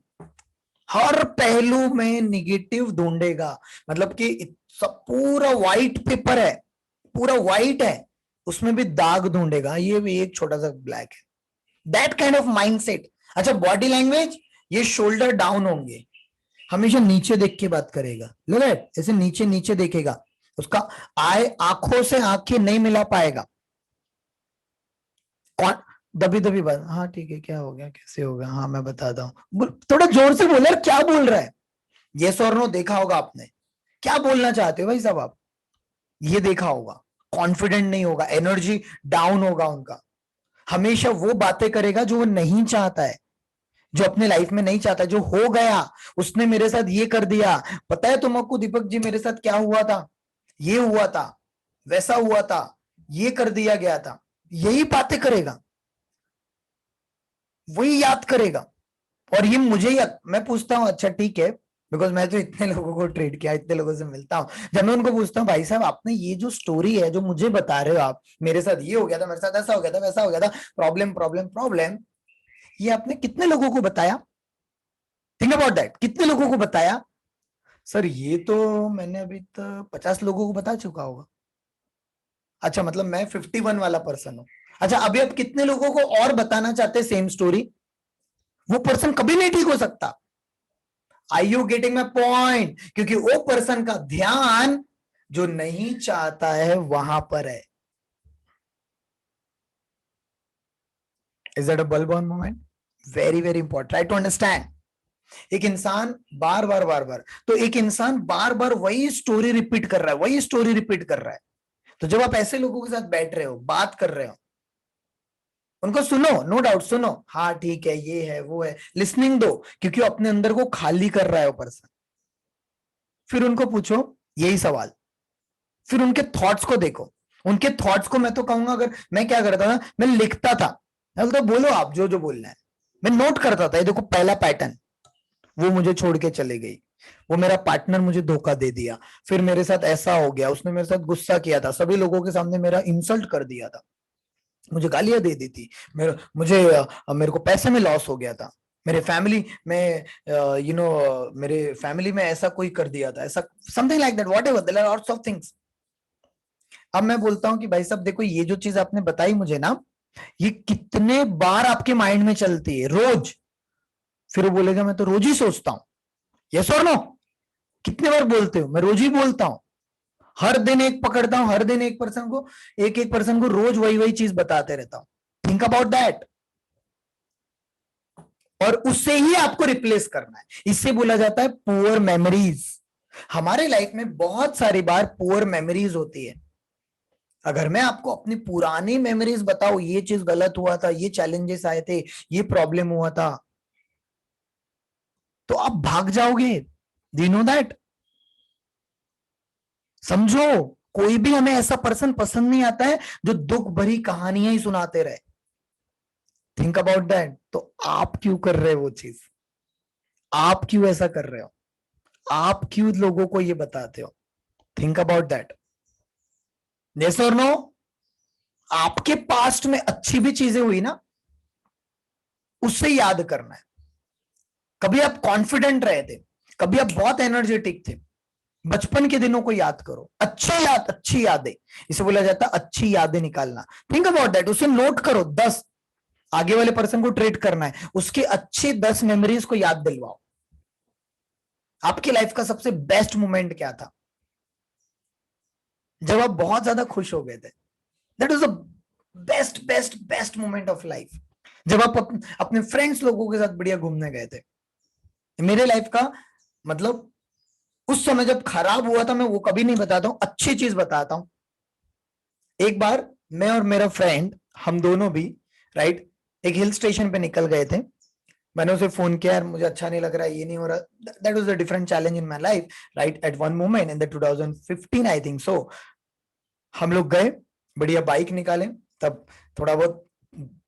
हर पहलू में निगेटिव ढूंढेगा। मतलब कि सब पूरा व्हाइट पेपर है, पूरा व्हाइट है, उसमें भी दाग ढूंढेगा, ये भी एक छोटा सा ब्लैक है। That kind of mindset. अच्छा, बॉडी लैंग्वेज, ये शोल्डर डाउन होंगे, हमेशा नीचे देख के बात करेगा, लुक एट, ऐसे नीचे नीचे देखेगा, उसका आय आंखों से आंखें नहीं मिला पाएगा। कौन दबी दबी बात, हाँ ठीक है, क्या हो गया, कैसे होगा, हाँ मैं बताता हूँ, थोड़ा जोर से बोल यार, क्या बोल रहा है। यस और नो देखा होगा आपने, क्या बोलना चाहते हो भाई साहब आप, ये देखा होगा। कॉन्फिडेंट नहीं होगा, एनर्जी डाउन होगा उनका, हमेशा वो बातें करेगा जो वो नहीं चाहता है, जो अपने लाइफ में नहीं चाहता, जो हो गया, उसने मेरे साथ ये कर दिया, पता है तुमको दीपक जी मेरे साथ क्या हुआ था, ये हुआ था, वैसा हुआ था, ये कर दिया गया था, यही बातें करेगा, वही याद करेगा। और ये मुझे याद, मैं पूछता हूं अच्छा ठीक है, बिकॉज मैं तो इतने लोगों को ट्रेड किया, इतने लोगों से मिलता हूँ, जब मैं उनको पूछता हूँ भाई साहब आपने ये जो स्टोरी है जो मुझे बता रहे हो आप, मेरे साथ ये हो गया था, मेरे साथ ऐसा हो गया था, वैसा हो गया था, प्रॉब्लम प्रॉब्लम प्रॉब्लम, ये आपने कितने लोगों को बताया, थिंक अबाउट दैट, कितने लोगों को बताया। सर ये तो मैंने अभी तक 50 लोगों को बता चुका होगा। अच्छा मतलब मैं 51 वाला पर्सन हूं। अच्छा अभी आप कितने लोगों को और बताना चाहते हैं सेम स्टोरी, वो पर्सन कभी नहीं ठीक हो सकता। आई यू गेटिंग माई पॉइंट, क्योंकि वो पर्सन का ध्यान जो नहीं चाहता है वहां पर है। Is that a bulb on moment, very very important, try to understand. एक इंसान बार बार, तो एक इंसान बार बार वही स्टोरी रिपीट कर रहा है, वही स्टोरी रिपीट कर रहा है। तो जब आप ऐसे लोगों के साथ बैठ रहे हो, बात कर रहे हो, उनको सुनो, नो डाउट सुनो, हाँ ठीक है ये है वो है, लिसनिंग दो, क्योंकि वो अपने अंदर को खाली कर रहा है वो पर्सन। फिर उनको पूछो यही सवाल, फिर उनके थॉट्स को देखो, उनके थॉट्स को मैं तो कहूंगा, अगर मैं क्या करता था, मैं लिखता था, मैं बोलता बोलो आप जो जो बोलना है, मैं नोट करता था, ये देखो पहला पैटर्न, वो मुझे छोड़ के चले गई, वो मेरा पार्टनर मुझे धोखा दे दिया, फिर मेरे साथ ऐसा हो गया, उसने मेरे साथ गुस्सा किया था, सभी लोगों के सामने मेरा इंसल्ट कर दिया था, मुझे गालियां दे दी थी, मेरे को पैसे में लॉस हो गया था, मेरे फैमिली में मेरे फैमिली में ऐसा कोई कर दिया था, ऐसा something like that, whatever, there are lots of things. अब मैं बोलता हूं कि भाई साहब देखो ये जो चीज आपने बताई मुझे ना, ये कितने बार आपके माइंड में चलती है रोज, फिर वो बोलेगा मैं तो रोज ही सोचता हूं, यस और नो, कितने बार बोलते हो, मैं रोज ही बोलता हूं, हर दिन एक पकड़ता हूं, हर दिन एक एक पर्सन को रोज वही वही चीज बताते रहता हूं, थिंक अबाउट दैट। और उससे ही आपको रिप्लेस करना है, इससे बोला जाता है पुअर मेमोरीज। हमारे लाइफ में बहुत सारी बार पुअर मेमोरीज होती है। अगर मैं आपको अपनी पुरानी मेमोरीज बताऊं, ये चीज गलत हुआ था, ये चैलेंजेस आए थे, ये प्रॉब्लम हुआ था, तो आप भाग जाओगे, डू यू नो दैट। समझो, कोई भी हमें ऐसा पर्सन पसंद नहीं आता है जो दुख भरी कहानियां ही सुनाते रहे, थिंक अबाउट दैट। तो आप क्यों कर रहे हो वो चीज, आप क्यों ऐसा कर रहे हो, आप क्यों लोगों को ये बताते हो, थिंक अबाउट दैट, यस और नो। आपके पास्ट में अच्छी भी चीजें हुई ना, उससे याद करना है। कभी आप कॉन्फिडेंट रहे थे, कभी आप बहुत एनर्जेटिक थे, बचपन के दिनों को याद करो, अच्छी यादें, इसे बोला जाता है अच्छी यादें निकालना, थिंक अबाउट दैट, उसे नोट करो, 10, आगे वाले पर्सन को ट्रेड करना है, उसके अच्छे 10 मेमोरीज को याद दिलवाओ। आपकी लाइफ का सबसे बेस्ट मोमेंट क्या था, जब आप बहुत ज्यादा खुश हो गए थे, that is the best best best moment of life. जब आप अपने फ्रेंड्स लोगों के साथ बढ़िया घूमने गए थे। मेरे लाइफ का मतलब उस समय जब खराब हुआ था, मैं वो कभी नहीं बताता हूं, अच्छी चीज बताता हूं। एक बार मैं और मेरा फ्रेंड, हम दोनों भी, राइट, एक हिल स्टेशन पे निकल गए थे। मैंने उसे फोन किया, यार मुझे अच्छा नहीं लग रहा है, ये नहीं हो रहा, that was a different challenge in my life, right, at one moment in the 2015 I think so. हम लोग गए, बढ़िया बाइक निकाले, तब थोड़ा बहुत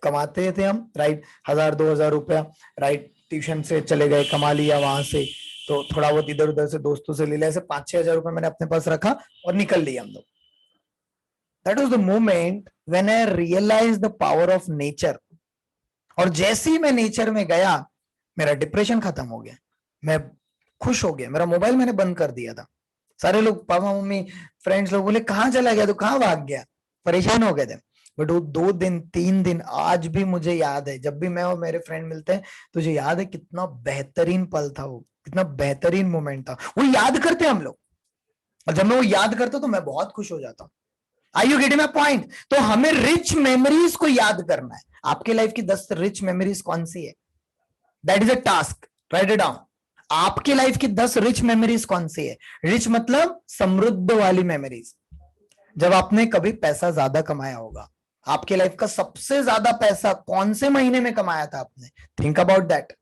कमाते थे हम, राइट, 1000 2000 रुपया, राइट, ट्यूशन से चले गए, कमा लिया वहां से, तो थोड़ा बहुत इधर उधर से दोस्तों से ले लिया, ऐसे 5-6 हजार रुपया मैंने अपने पास रखा और निकल लिया हम लोग। That was the moment when I realise the power of nature. और जैसे ही मैं नेचर में गया, मेरा डिप्रेशन खत्म हो गया। मैं खुश हो गया, मेरा मोबाइल मैंने बंद कर दिया था। सारे लोग, पापा मम्मी फ्रेंड्स लोग बोले कहाँ चला गया, तो कहाँ भाग गया, परेशान हो गए थे। बट वो 2 दिन 3 दिन आज भी मुझे याद है, जब भी मैं और मेरे फ्रेंड मिलते हैं तुझे याद है कितना बेहतरीन पल था वो, कितना बेहतरीन मोमेंट था, वो याद करते हम लोग। और जब मैं वो याद करता तो मैं बहुत खुश हो जाता हूँ। Are you getting my point? तो हमें रिच मेमोरीज को याद करना है। आपके लाइफ की 10 रिच मेमोरीज कौन सी है? That is a task, right it down. आपकी लाइफ की 10 रिच मेमोरीज कौन सी है? रिच मतलब समृद्ध वाली मेमोरीज। जब आपने कभी पैसा ज्यादा कमाया होगा, आपके लाइफ का सबसे ज्यादा पैसा कौन से महीने में कमाया था आपने? Think about that.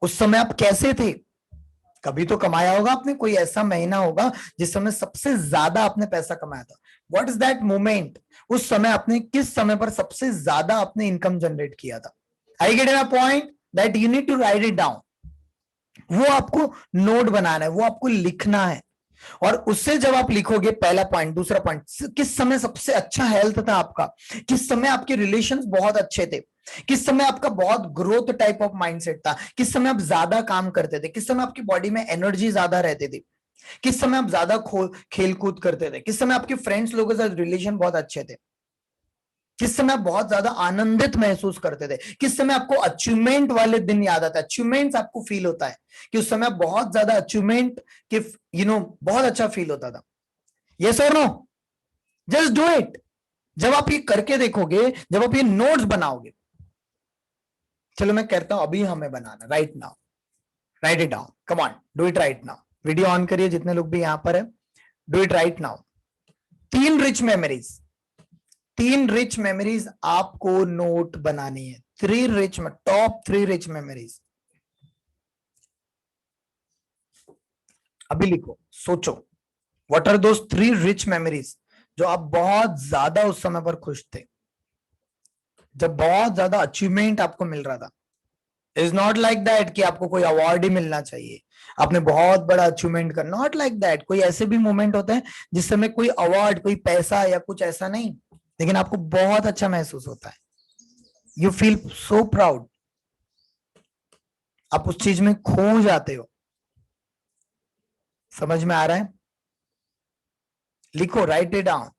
उस समय आप कैसे थे? कभी तो कमाया होगा आपने, कोई ऐसा महीना होगा जिस समय सबसे ज्यादा आपने पैसा कमाया था। What is that moment? उस समय आपने किस समय पर सबसे ज्यादा आपने इनकम जनरेट किया था? I get my point? That you need to write it down. वो आपको नोट बनाना है, वो आपको लिखना है। और उससे जब आप लिखोगे, पहला पॉइंट, दूसरा पॉइंट, किस समय सबसे अच्छा हेल्थ था आपका, किस समय आपके रिलेशंस बहुत अच्छे थे, किस समय आपका बहुत ग्रोथ टाइप ऑफ माइंडसेट था, किस समय आप ज्यादा काम करते थे, किस समय आपकी बॉडी में एनर्जी ज्यादा रहती थी, किस समय आप ज्यादा खेल कूद करते थे, किस समय आपके फ्रेंड्स लोगों के साथ रिलेशन बहुत अच्छे थे, किस समय आप बहुत ज्यादा आनंदित महसूस करते थे, किस समय आपको अचीवमेंट वाले दिन याद आता है, अचीवमेंट्स आपको फील होता है कि उस समय बहुत ज्यादा अचीवमेंट के बहुत अच्छा फील होता था। यस और नो? Just do it. जब आप ये करके देखोगे, जब आप ये नोट्स बनाओगे, चलो मैं कहता हूं अभी हमें बनाना, right now, write it down, come on, do it right now. Video on करिए जितने लोग भी यहां पर है, do it right now. 3 rich memories, 3 rich memories आपको नोट बनानी है। टॉप 3 रिच मेमोरीज अभी लिखो, सोचो। What are those 3 rich memories जो आप बहुत ज्यादा उस समय पर खुश थे, जब बहुत ज्यादा अचीवमेंट आपको मिल रहा था। इज नॉट लाइक दैट कि आपको कोई अवार्ड ही मिलना चाहिए, आपने बहुत बड़ा अचीवमेंट करना, नॉट लाइक दैट। कोई ऐसे भी मोमेंट होते हैं जिस समय कोई अवार्ड, कोई पैसा या कुछ ऐसा नहीं, लेकिन आपको बहुत अच्छा महसूस होता है। यू फील सो प्राउड, आप उस चीज में खो जाते हो। समझ में आ रहा है? लिखो, right it down.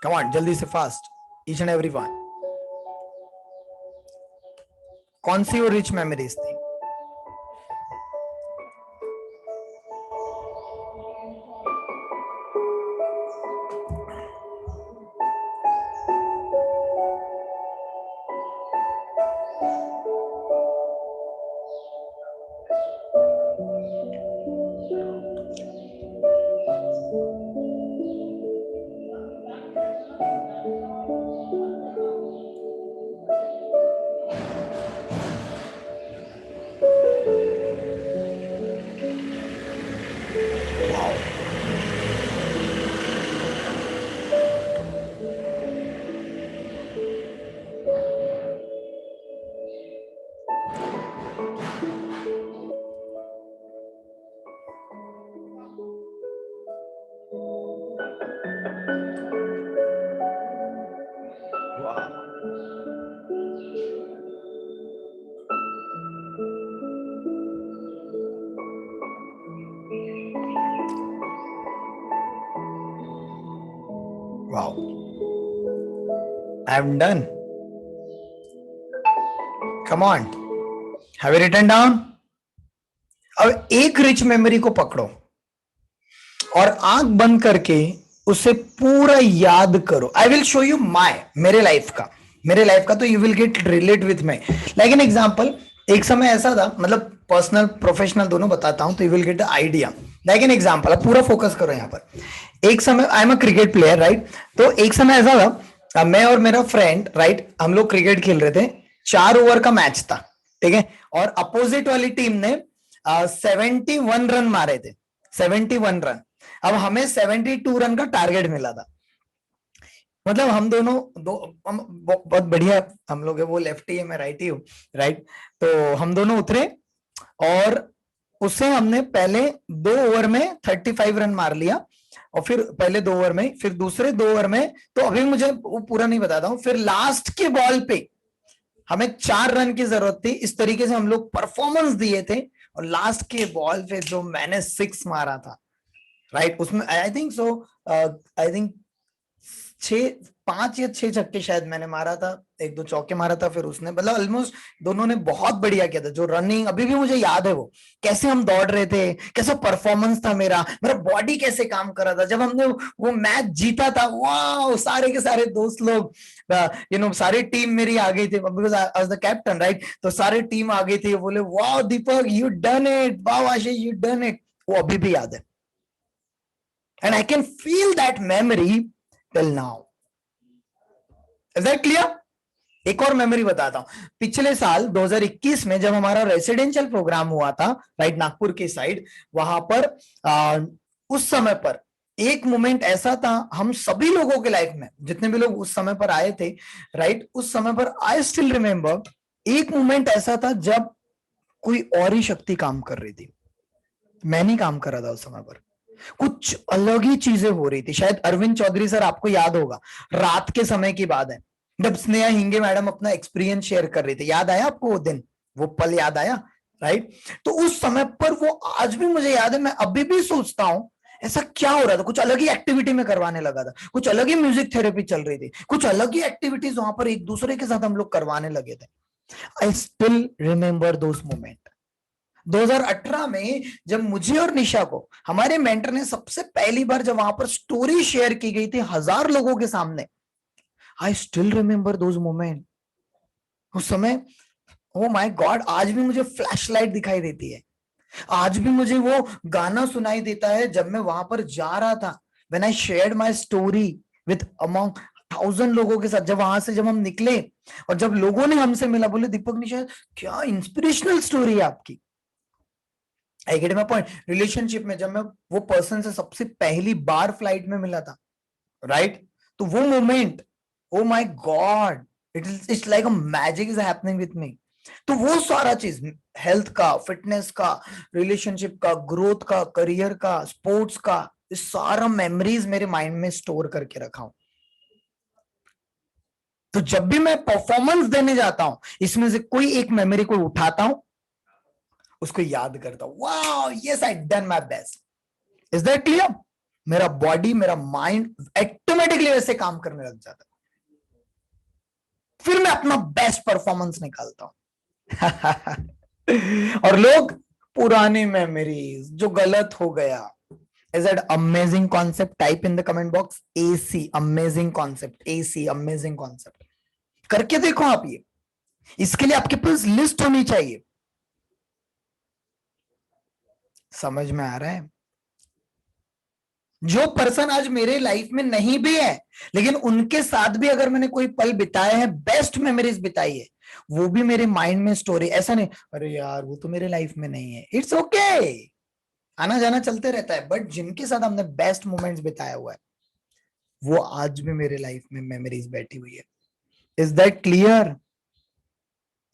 Come on, जल्दी से, fast, each and every one. कौन सी वो रिच मेमोरीज थी? Wow, I'm done. Come on, have you written down? अब एक रिच मेमोरी को पकड़ो और आंख बंद करके उसे पूरा याद करो। आई विल शो यू मेरे लाइफ का तो you will get relate with me. Like an example, एक समय ऐसा था, मतलब पर्सनल प्रोफेशनल दोनों बताता हूं तो you will get the idea. Like an example, अब पूरा फोकस करो यहाँ पर। एक समय, I am a cricket player, right? तो एक समय ऐसा था, मैं और मेरा फ्रेंड, राइट, हम लोग क्रिकेट खेल रहे थे। 4 ओवर का मैच था, ठीक है, और अपोजिट वाली टीम ने 71 रन मारे थे, 71 रन। अब हमें 72 रन का टारगेट मिला था। मतलब हम दोनों बहुत बढ़िया हम लोग है, वो लेफ्टी है, मैं राइटी हूँ, राइट? तो हम दोनों उतरे और उसे हमने पहले 2 ओवर में 35 रन मार लिया, और फिर पहले 2 ओवर में, फिर दूसरे 2 ओवर में, तो अभी मुझे वो पूरा नहीं बताता हूँ, फिर लास्ट के बॉल पे हमें 4 रन की जरूरत थी, इस तरीके से हम लोग परफॉर्मेंस दिए थे, और लास्ट के बॉल पे जो मैंने 6 मारा था, राइट, उसमें आई थिंक सो, आई थिंक 5 या 6 छक्के शायद मैंने मारा था, 1-2 चौके मारा था, फिर उसने, मतलब ऑलमोस्ट दोनों ने बहुत बढ़िया किया था। जो रनिंग अभी भी मुझे याद है, वो कैसे हम दौड़ रहे थे, कैसा परफॉर्मेंस था, मेरा मेरा बॉडी कैसे काम कर रहा था जब हमने वो मैच जीता था। वाह, सारे के सारे दोस्त लोग, सारी टीम मेरी आ गई थी, because I was the captain, right, तो सारी टीम आ गई थी, बोले वाह दीपक यू डन इट, वाह आशीष यू डन इट। वो अभी भी याद है, and I can feel that memory till now. Is that clear? एक और मेमोरी बताता हूं। पिछले साल 2021 में जब हमारा रेसिडेंशियल प्रोग्राम हुआ था, राइट, नागपुर की साइड, वहां पर उस समय पर एक मोमेंट ऐसा था हम सभी लोगों के लाइफ में, जितने भी लोग उस समय पर आए थे, राइट, उस समय पर आई स्टिल रिमेंबर, एक मोमेंट ऐसा था जब कोई और ही शक्ति काम कर रही थी, मैं नहीं काम कर रहा था उस समय पर, कुछ अलग ही चीजें हो रही थी। शायद अरविंद चौधरी सर, आपको याद होगा, रात के समय की बात है, जब स्नेहा हिंगे मैडम अपना एक्सपीरियंस शेयर कर रही थी, याद आया आपको वो दिन, वो पल याद आया, राइट? तो उस समय पर वो आज भी मुझे याद है, मैं अभी भी सोचता हूं ऐसा क्या हो रहा था, कुछ अलग ही एक्टिविटी में करवाने लगा था, कुछ अलग ही म्यूजिक थेरेपी चल रही थी, कुछ अलग ही एक्टिविटीज वहां पर एक दूसरे के साथ हम लोग करवाने लगे थे। I still remember those moment. 2018 में जब मुझे और निशा को हमारे मेंटर ने सबसे पहली बार जब वहां पर स्टोरी शेयर की गई थी 1000 लोगों के सामने, I still remember those moment. उस समय, ओ माय गॉड, आज भी मुझे फ्लैशलाइट दिखाई देती है, आज भी मुझे वो गाना सुनाई देता है जब मैं वहां पर जा रहा था, when I shared my story with among 1000 लोगों के साथ। जब वहां से जब हम निकले और जब लोगों ने हमसे मिला, बोले दीपक निशा क्या इंस्पिरेशनल स्टोरी है आपकी। आई गेट माय पॉइंट। रिलेशनशिप में जब मैं वो पर्सन से सबसे पहली बार फ्लाइट में मिला था, राइट, तो वो moment, oh my God, it's like a magic is happening with me. तो वो सारा चीज, हेल्थ का, फिटनेस का, रिलेशनशिप का, ग्रोथ का, करियर का, स्पोर्ट्स का, इस सारा मेमोरीज मेरे माइंड में स्टोर करके रखा हूं। तो जब भी मैं परफॉर्मेंस देने जाता हूं, इसमें से कोई एक मेमोरी को उठाता हूं, उसको याद करता हूं, wow yes I done my best. Is that clear? मेरा बॉडी, मेरा माइंड ऑटोमेटिकली वैसे काम करने लग जाता है, फिर मैं अपना बेस्ट परफॉर्मेंस निकालता हूं। और लोग, पुरानी मेमोरीज, जो गलत हो गया। Is that amazing concept? Type in the comment box AC, amazing concept, AC, amazing concept. करके देखो आप ये, इसके लिए आपके पास लिस्ट होनी चाहिए। समझ में आ रहा है? जो पर्सन आज मेरे लाइफ में नहीं भी है, लेकिन उनके साथ भी अगर मैंने कोई पल बिताए हैं, बेस्ट मेमोरीज बिताई है, वो भी मेरे माइंड में स्टोरी, ऐसा नहीं अरे यार वो तो मेरे लाइफ में नहीं है, इट्स ओके, आना जाना चलते रहता है, बट जिनके साथ हमने बेस्ट मोमेंट्स बिताया हुआ है, वो आज भी मेरे लाइफ में मेमोरीज बैठी हुई है। Is that clear?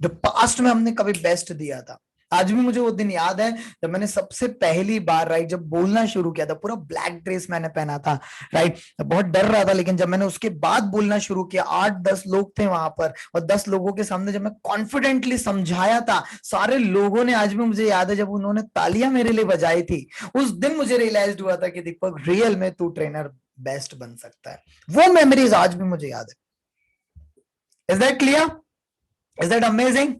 जो पास्ट में हमने कभी बेस्ट दिया था, आज भी मुझे वो दिन याद है जब मैंने सबसे पहली बार, राइट, जब बोलना शुरू किया था, पूरा ब्लैक ड्रेस मैंने पहना था, राइट, बहुत डर रहा था, लेकिन जब मैंने उसके बाद बोलना शुरू किया, 8-10 लोग थे वहां पर, और 10 लोगों के सामने जब मैं कॉन्फिडेंटली समझाया था, सारे लोगों ने, आज भी मुझे याद है जब उन्होंने तालियां मेरे लिए बजाई थी, उस दिन मुझे रियलाइज हुआ था कि दीपक रियल में तू ट्रेनर बेस्ट बन सकता है। वो मेमोरीज आज भी मुझे याद है। Is that clear? Is that amazing?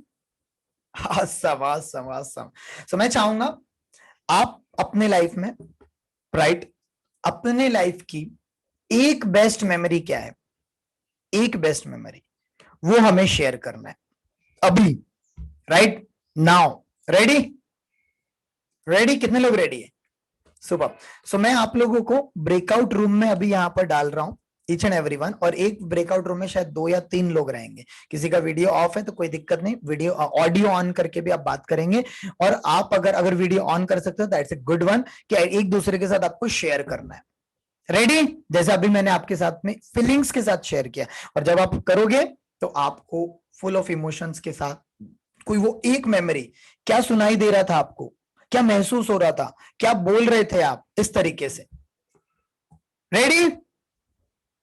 awesome, awesome, awesome. So मैं चाहूंगा आप अपने लाइफ में, राइट, अपने लाइफ की एक बेस्ट मेमोरी क्या है, एक बेस्ट मेमोरी, वो हमें शेयर करना है अभी, राइट नाउ। रेडी? रेडी? कितने लोग रेडी है? सुपर। सो मैं आप लोगों को ब्रेकआउट रूम में अभी यहां पर डाल रहा हूं, ईच एंड एवरीवन, और एक ब्रेकआउट रूम में शायद 2 या 3 लोग रहेंगे। किसी का वीडियो ऑफ है तो कोई दिक्कत नहीं, वीडियो ऑडियो ऑन करके भी आप बात करेंगे, और आप अगर वीडियो ऑन कर सकते हो दैट्स ए गुड वन, कि एक दूसरे के साथ आपको शेयर करना है। रेडी? जैसे अभी मैंने आपके साथ में फीलिंग्स के साथ शेयर किया, और जब आप करोगे तो आपको फुल ऑफ इमोशंस के साथ कोई वो एक मेमोरी, क्या सुनाई दे रहा था आपको, क्या महसूस हो रहा था, क्या बोल रहे थे आप, इस तरीके से। रेडी?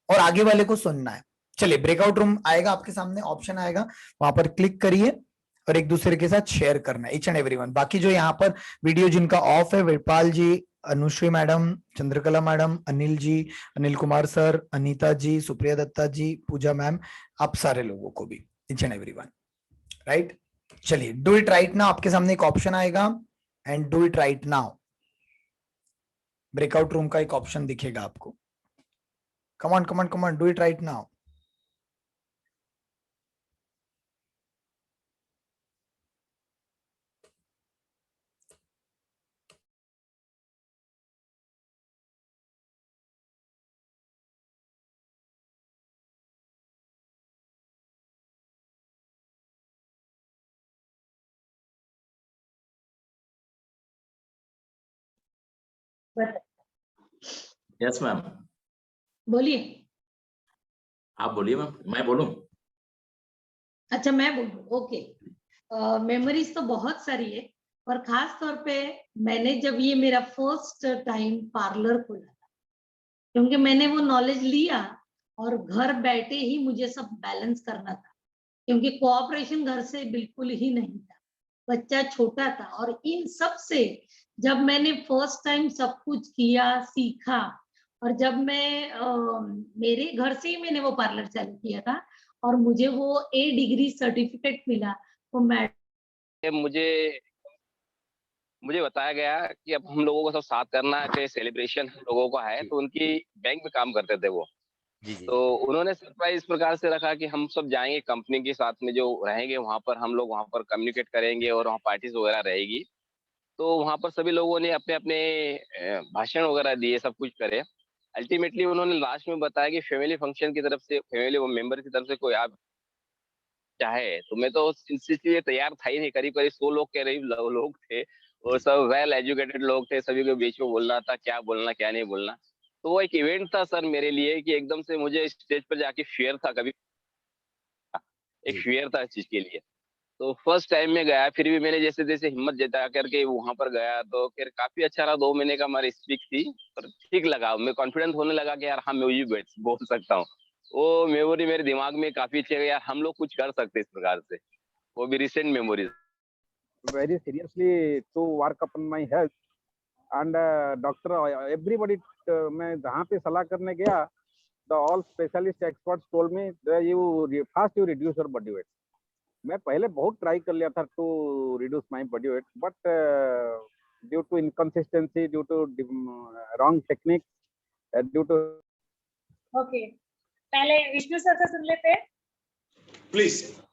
और आगे वाले को सुनना है। चलिए, ब्रेकआउट रूम आएगा आपके सामने, ऑप्शन आएगा, वहां पर क्लिक करिए और एक दूसरे के साथ शेयर करना है, ईच एंड एवरीवन। बाकी जो यहाँ पर वीडियो जिनका ऑफ है, विरपाल जी, Anushree madam, Chandrakala madam, Anil ji, Anil Kumar sir, Anita जी, सुप्रिया दत्ता जी, पूजा मैम, आप सारे लोगों को भी, ईच एंड एवरीवन, राइट। चलिए, डू इट राइट नाउ, आपके सामने एक ऑप्शन आएगा and do it right now. Breakout room का एक ऑप्शन दिखेगा आपको। Come on come on come on, do it right now. Yes ma'am. बोलिए। आप बोलिए मैम, मैं बोलूं? अच्छा, मैं बोलूं, ओके। मेमोरीज तो बहुत सारी है, पर खास तौर पे मैंने जब ये मेरा फर्स्ट टाइम पार्लर खोला था, क्योंकि मैंने वो नॉलेज लिया और घर बैठे ही मुझे सब बैलेंस करना था, क्योंकि कोऑपरेशन घर से बिल्कुल ही नहीं था, बच्चा छोटा था। और इन सब से जब मैंने फर्स्ट टाइम सब कुछ किया, सीखा, और जब मैं मेरे घर से ही मैंने वो पार्लर चालू किया था और मुझे वो A डिग्री सर्टिफिकेट मिला, तो मुझे बताया गया कि अब हम लोगों को सब साथ करना है, कि सेलिब्रेशन लोगों का है, तो उनकी बैंक में काम करते थे वो। तो उन्होंने सरप्राइज इस प्रकार से रखा कि हम सब जाएंगे कंपनी के साथ में, जो रहेंगे वहां पर, हम लोग वहां पर कम्युनिकेट करेंगे और वहाँ पार्टीज वगैरह रहेगी। तो वहां पर सभी लोगों ने अपने अपने भाषण वगैरह दिए, सब कुछ करे। अल्टीमेटली उन्होंने लास्ट में बताया कि फैमिली फंक्शन की तरफ से, फैमिली मेंबर की तरफ से कोई आप चाहे, तो मैं तो इसलिए तैयार था ही नहीं। करीब करीब 100 लोग के करीब लोग थे, और सब वेल एजुकेटेड लोग थे, सभी के बीच में बोलना था, क्या बोलना क्या नहीं बोलना। तो वो एक इवेंट था सर मेरे लिए, कि एकदम से मुझे स्टेज पर जाके फियर था, कभी एक फियर था इस चीज के लिए। तो फर्स्ट टाइम में गया, फिर भी मैंने जैसे जैसे हिम्मत जता करके वहां पर गया, तो फिर काफी अच्छा रहा। 2 महीने का हमारी स्पीच थी, पर ठीक लगा, मैं कॉन्फिडेंस होने लगा कि यार हाँ मैं भी बोल सकता हूँ। वो मेमोरी मेरे दिमाग में काफी अच्छी है, यार हम लोग कुछ कर सकते हैं इस प्रकार से। वो भी recent memories. Very seriously to work upon my health and doctor everybody मैं जहाँ पे सलाह करने गया, the all specialist experts told me that you first you reduce your body weight. मैं पहले बहुत ट्राई कर लिया था to reduce my body weight, but due to inconsistency, due to wrong technique, due to okay, पहले Vishnu sir से सुन लेते हैं प्लीज।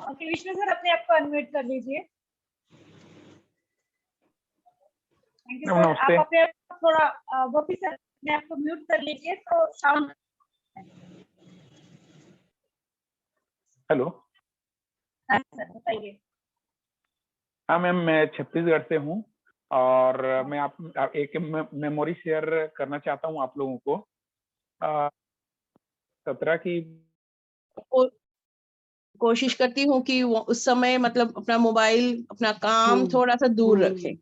ओके, विष्णु सर अपने आप को अनम्यूट कर लीजिए। Thank you sir. आप अपने आप को थोड़ा गोपी सर अपने आप को म्यूट कर लीजिए तो साउंड। हेलो। हाँ सर, बताइए। हाँ मैम, मैं छत्तीसगढ़ से हूँ और मैं आप एक मेमोरी शेयर करना चाहता हूँ आप लोगों को। 17 की कोशिश करती हूँ कि वो उस समय मतलब अपना मोबाइल, अपना काम थोड़ा सा दूर रखें।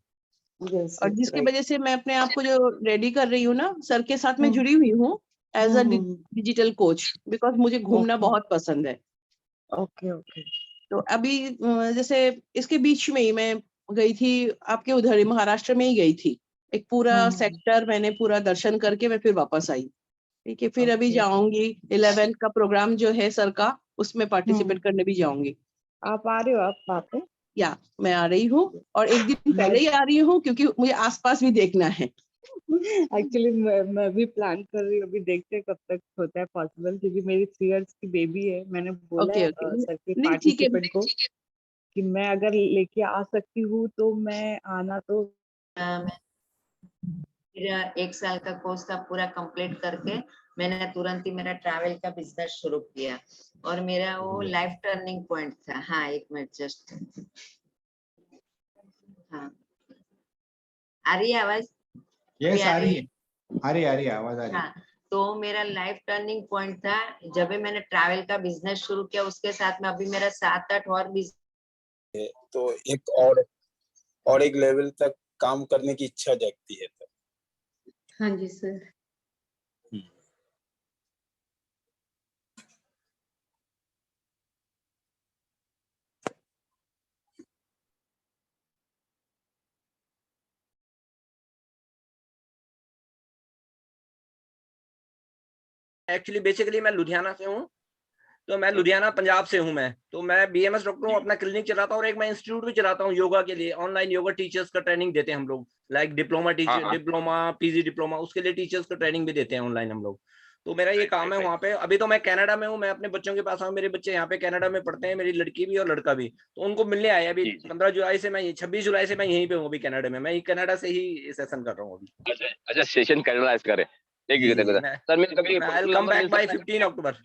और जिसकी वजह से मैं अपने आप को जो रेडी कर रही हूँ ना, सर के साथ में जुड़ी हुई हूँ as a digital coach, because मुझे घूमना बहुत पसंद है। Okay okay. तो अभी जैसे इसके बीच में ही मैं गई थी, आपके उधर ही महाराष्ट्र में ही गई थी। एक पूरा सेक्टर मैंने पूरा दर्शन करके मैं फिर वापस आई। ठीक है, फिर अभी जाऊंगी 11 का प्रोग्राम जो है सर का, उसमें पार्टिसिपेट करने भी जाऊंगी। आप आ रहे हो? आप वहाँ पे? या मैं आ रही हूँ, और एक दिन पहले ही आ रही हूँ क्योंकि मुझे आसपास भी देखना है। एक्चुअली मैं भी प्लान कर रही हूँ, अभी देखते हैं कब तक होता है पॉसिबल, क्योंकि मेरी 3 इयर्स की बेबी है। मैंने बोला ओके है ओके, सर के नहीं ठीक है। पार्टिसिपेंट को कि मैं अगर लेके आ सकती हूँ तो मैं आना। तो मेरा 1 साल का कोर्स था, पूरा कंप्लीट करके मैंने तुरंत ही मेरा ट्रैवल का बिजनेस शुरू किया, और मेरा वो लाइफ टर्निंग पॉइंट था। हाँ, 1 मिनट जस्ट। हाँ, आ रही है आवाज? यस, आ रही है आवाज आ रही है। हाँ, तो मेरा लाइफ टर्निंग पॉइंट था जब भी मैंने ट्रैवल का बिजनेस शुरू किया। उसके साथ में अभी मेरा 7-8 और बिजनेस, तो एक और एक लेवल तक काम करने की इच्छा जगती है। हाँ जी सर। एक्चुअली बेसिकली मैं लुधियाना से हूँ, तो मैं लुधियाना पंजाब से हूँ मैं, तो मैं BMS डॉक्टर हूँ, अपना क्लिनिक चलाता हूँ और एक मैं इंस्टीट्यूट भी चलाता हूँ योगा के लिए। ऑनलाइन योगा टीचर्स का ट्रेनिंग देते हैं हम लोग, like diploma teacher, diploma, PG diploma, उसके लिए टीचर्स का ट्रेनिंग भी देते हैं ऑनलाइन हम लोग। तो मेरा ये काम है वहाँ पे। अभी तो मैं कनाडा में हूँ, मैं अपने बच्चों के पास हूँ, मेरे बच्चे यहाँ पे कनाडा में पढ़ते हैं, मेरी लड़की भी और लड़का भी, तो उनको मिलने आए अभी। 15 जुलाई से मैं 26 जुलाई से मैं यहीं पे हूँ अभी कनाडा में, मैं कनाडा से ही सेशन कर रहा हूँ अभी। अच्छा सेशन कनाडा से करे, ठीक है सर। मैं कभी I will come back by 15 October.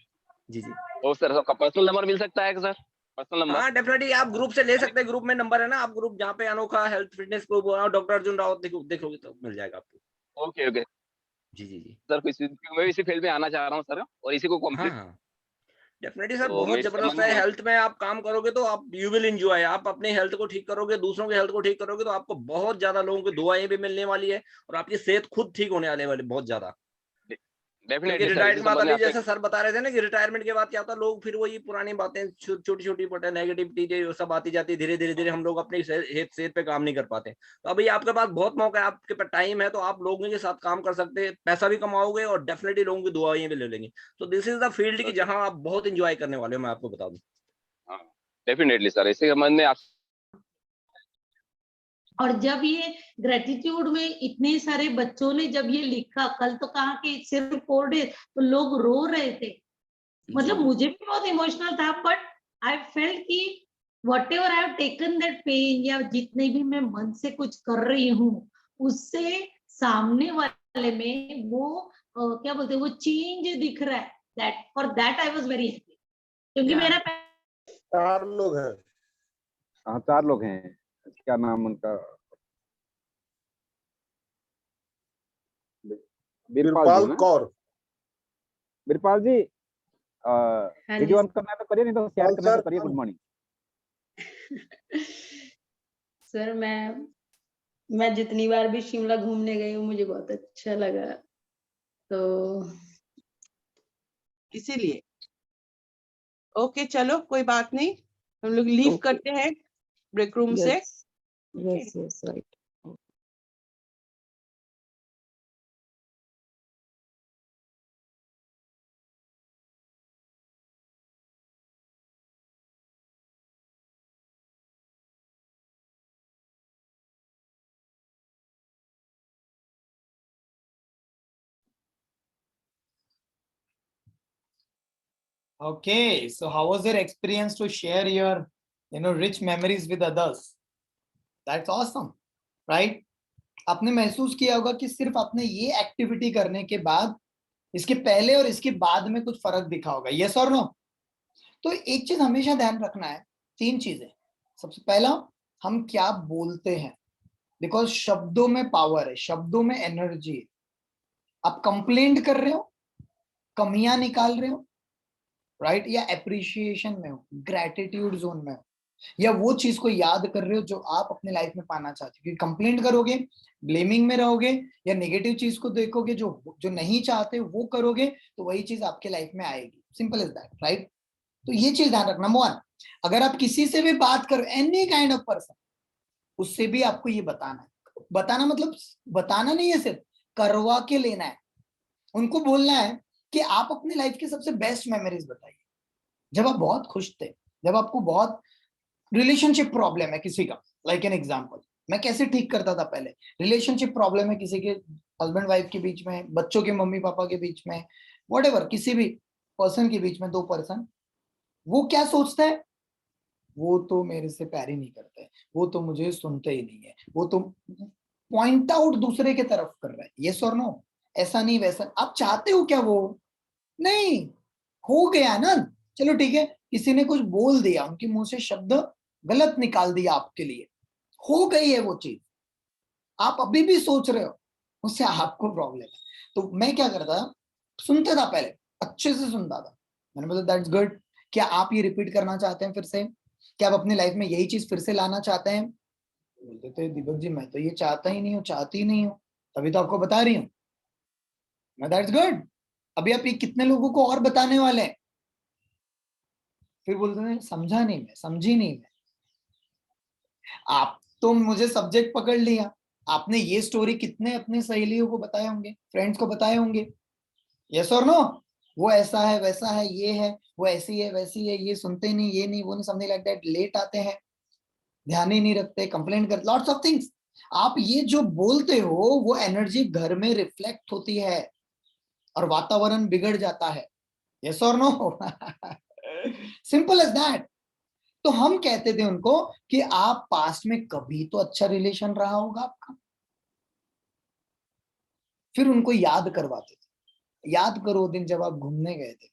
जी जी। ओ सर, आपका पर्सनल नंबर मिल सकता है सर? Personal number? हाँ डेफिनेटली, आप ग्रुप से ले सकते हैं, ग्रुप में नंबर है ना, आप ग्रुप जहाँ पे अनोखा health fitness group doctor Arjun Rawat देखोगे तो मिल जाएगा आपको। ओके ओके जी जी जी सर, मैं इसी फील्ड में आना चाह रहा हूँ सर, और इसी को कंप्लीट। हाँ डेफिनेटली सर, तो बहुत मेरे जबरदस्त संबंध है। में हेल्थ में आप काम करोगे तो आप यू विल एंजॉय। आप अपने हेल्थ को ठीक करोगे, दूसरों के हेल्थ को ठीक करोगे, तो आपको बहुत ज्यादा लोगों की दुआएं भी मिलने वाली है और आपकी सेहत खुद ठीक होने वाली है बहुत ज्यादा। क्योंकि डेफिनेटली सर, रिटायर्ड इसी के बाद संबंध में अभी आपसे जैसे सर बता रहे थे ना कि रिटायरमेंट के बाद क्या होता है, लोग फिर वही पुरानी बातें छोटी छोटी बटे नेगेटिविटी सब आती जाती है, धीरे धीरे हम लोग अपनी सेहत पे काम नहीं कर पाते। तो अभी आपके पास बहुत मौका है, आपके पास टाइम है, तो आप लोगों के साथ काम कर सकते हैं, पैसा भी कमाओगे और डेफिनेटली लोगों की दुआएं भी ले लेंगे। तो दिस इज द फील्ड की जहां आप बहुत इंजॉय करने वाले हो, मैं आपको बता दूं। डेफिनेटली सर, इसी संबंध में आप। और जब ये ग्रेटिट्यूड में इतने सारे बच्चों ने जब ये लिखा, कल तो कहा कि सिर्फ 4 डेज, तो लोग रो रहे थे। मतलब मुझे भी बहुत इमोशनल था, बट आई फेल्ट कि what ever I have taken that pain, या जितने भी मैं मन से कुछ कर रही हूँ, उससे सामने वाले में वो क्या बोलते हैं, वो चेंज दिख रहा है। That for that I was very happy, क्योंकि मेरा 4 लोग हैं। हाँ 4 लोग हैं। क्या नाम उनका? बिरपाल कौर। बिरपाल जी, वीडियो ऑन करना है तो करिए, नहीं तो शेयर करना है तो करिए। Good morning sir. मैं जितनी बार भी शिमला घूमने गई हूँ मुझे बहुत अच्छा लगा, तो इसीलिए ओके चलो कोई बात नहीं, हम लोग लीव करते हैं ब्रेक रूम से। Yes right. Okay, so how was your experience to share your, rich memories with others? That's awesome, right? आपने महसूस किया होगा कि सिर्फ आपने ये एक्टिविटी करने के बाद, इसके पहले और इसके बाद में कुछ फर्क दिखा होगा, यस और नो? तो एक चीज हमेशा ध्यान रखना है, 3 चीजें। सबसे पहला, हम क्या बोलते हैं, बिकॉज शब्दों में पावर है, शब्दों में एनर्जी है। आप कंप्लेंट कर रहे हो, कमियां निकाल रहे हो, राइट, या एप्रिशिएशन में हो, ग्रेटिट्यूड जोन में हो, या वो चीज को याद कर रहे हो जो आप अपने लाइफ में पाना चाहते हो। क्योंकि कंप्लेंट करोगे, ब्लेमिंग में रहोगे, या नेगेटिव चीज को देखोगे, जो नहीं चाहते वो करोगे, तो वही चीज आपके लाइफ में आएगी। Simple is that, right? तो ये चीज ध्यान रखना। नंबर 1, अगर आप किसी से भी बात करो, एनी काइंड ऑफ पर्सन, उससे भी आपको ये बताना है। बताना मतलब बताना नहीं है, सिर्फ करवा के लेना है। उनको बोलना है कि आप अपनी लाइफ की सबसे बेस्ट मेमोरीज बताइए, जब आप बहुत खुश थे, जब आपको बहुत रिलेशनशिप प्रॉब्लम है किसी का। लाइक एन एग्जांपल, मैं कैसे ठीक करता था पहले। रिलेशनशिप प्रॉब्लम है किसी के, हस्बैंड वाइफ के बीच में, बच्चों के मम्मी पापा के बीच में, व्हाटएवर, किसी भी पर्सन के बीच में, 2 पर्सन, वो क्या सोचता है, वो तो मेरे से प्यार ही नहीं करते, वो तो मुझे सुनते ही नहीं है, वो तो पॉइंट आउट दूसरे के तरफ कर रहा है। यस और नो? ऐसा नहीं वैसा। आप चाहते हो क्या वो? नहीं, हो गया ना, चलो ठीक है, किसी ने कुछ बोल दिया, उनके मुंह से शब्द गलत निकाल दिया आपके लिए, हो गई है वो चीज। आप अभी भी सोच रहे हो, उससे आपको प्रॉब्लम है। तो मैं क्या करता, सुनता था पहले, अच्छे से सुनता था। मैंने बोला दैट्स गुड, क्या आप ये रिपीट करना चाहते हैं फिर से? क्या आप अपनी लाइफ में यही चीज फिर से लाना चाहते हैं? बोलते थे दीपक जी मैं तो ये चाहता ही नहीं हूँ, चाहती ही नहीं हूँ, तभी तो आपको बता रही हूँ। दैट्स गुड, अभी आप ये कितने लोगों को और बताने वाले हैं? फिर बोलते हैं समझा नहीं मैं, समझी नहीं मैं। आप तो मुझे सब्जेक्ट पकड़ लिया, आपने ये स्टोरी कितने अपने सहेलियों को बताए होंगे, फ्रेंड्स को बताए होंगे, यस और नो? वो ऐसा है वैसा है, ये है, वो ऐसी है वैसी है, ये सुनते नहीं, ये नहीं, वो नहीं, समथिंग लाइक दैट, लेट आते हैं, ध्यान ही नहीं रखते, कंप्लेंट कर, लॉट्स ऑफ थिंग्स। आप ये जो बोलते हो वो एनर्जी घर में रिफ्लेक्ट होती है और वातावरण बिगड़ जाता है। यस और नो? Simple as that. तो हम कहते थे उनको कि आप पास्ट में कभी तो अच्छा रिलेशन रहा होगा आपका, फिर उनको याद करवाते थे। याद करो दिन जब आप घूमने गए थे,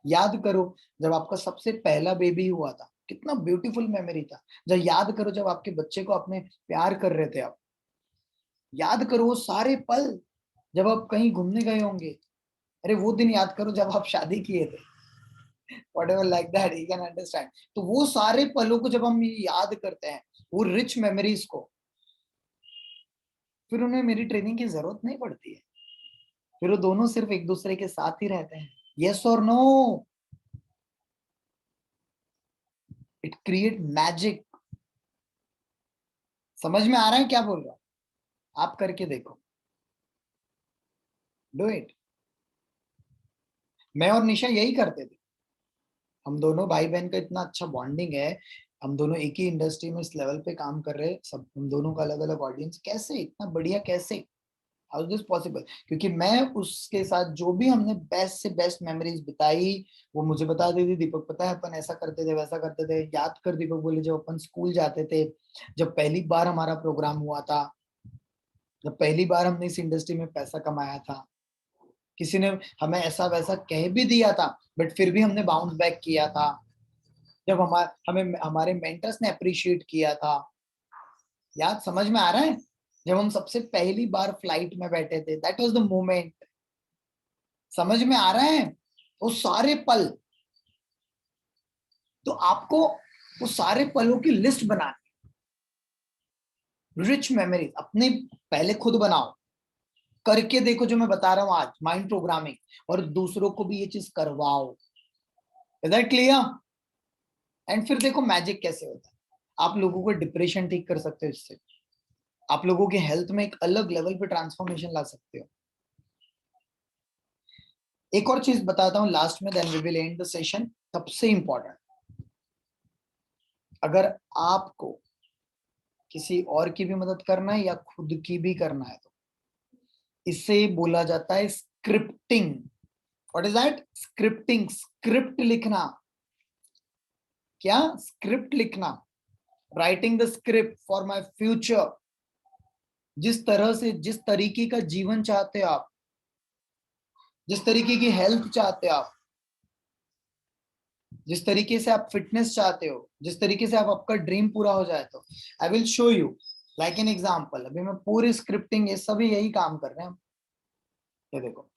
याद करो जब आपका सबसे पहला बेबी हुआ था, कितना ब्यूटीफुल मेमोरी था। जब याद करो जब आपके बच्चे को अपने प्यार कर रहे थे आप, याद करो वो सारे पल जब आप कहीं घूमने गए होंगे। अरे वो दिन याद करो जब आप शादी किए थे, whatever like that, you can understand। तो वो सारे पलों को जब हम याद करते हैं, वो रिच मेमोरीज को, फिर उन्हें मेरी ट्रेनिंग की जरूरत नहीं पड़ती है, फिर वो दोनों सिर्फ एक दूसरे के साथ ही रहते हैं। यस और नो? It create magic. समझ में आ रहा है क्या बोल रहा हूं? आप करके देखो, डू इट। मैं और निशा यही करते थे। हम दोनों भाई बहन का इतना अच्छा बॉन्डिंग है, हम दोनों एक ही इंडस्ट्री में इस लेवल पे काम कर रहे हैं, सब हम दोनों का अलग अलग ऑडियंस, कैसे इतना बढ़िया, कैसे, हाउ इज दिस पॉसिबल? क्योंकि मैं उसके साथ जो भी हमने बेस्ट से बेस्ट मेमोरीज बिताई, वो मुझे बता देती, दीपक पता है अपन ऐसा करते थे, वैसा करते थे। याद कर दीपक बोले, जब अपन स्कूल जाते थे, जब पहली बार हमारा प्रोग्राम हुआ था, जब पहली बार हमने इस इंडस्ट्री में पैसा कमाया था, किसी ने हमें ऐसा वैसा कह भी दिया था, बट फिर भी हमने बाउंस बैक किया था। जब हमें हमारे मेंटर्स ने अप्रिशिएट किया था, याद, समझ में आ रहा है? जब हम सबसे पहली बार फ्लाइट में बैठे थे, दैट वाज द मोमेंट। समझ में आ रहा है? वो सारे पल, तो आपको वो सारे पलों की लिस्ट बनानी, रिच मेमोरीज अपने पहले खुद बनाओ, करके देखो जो मैं बता रहा हूं आज, माइंड प्रोग्रामिंग, और दूसरों को भी ये चीज करवाओ। Is that clear? एंड फिर देखो मैजिक कैसे होता है। आप लोगों को डिप्रेशन ठीक कर सकते हो इससे, आप लोगों के हेल्थ में एक अलग लेवल पे ट्रांसफॉर्मेशन ला सकते हो। एक और चीज बताता हूं लास्ट में, then we will end the session. सबसे इंपॉर्टेंट, अगर आपको किसी और की भी मदद करना है या खुद की भी करना है, तो इसे बोला जाता है scripting. What is that? Scripting, script लिखना। क्या? स्क्रिप्ट लिखना। Writing the script for my future. जिस तरह से, जिस तरीके का जीवन चाहते हो आप, जिस तरीके की हेल्थ चाहते हो आप, जिस तरीके से आप फिटनेस चाहते हो, जिस तरीके से आप आपका ड्रीम पूरा हो जाए, तो आई will show you like an example. अभी मैं पूरी स्क्रिप्टिंग, ये सभी यही काम कर रहे हैं। ये देखो,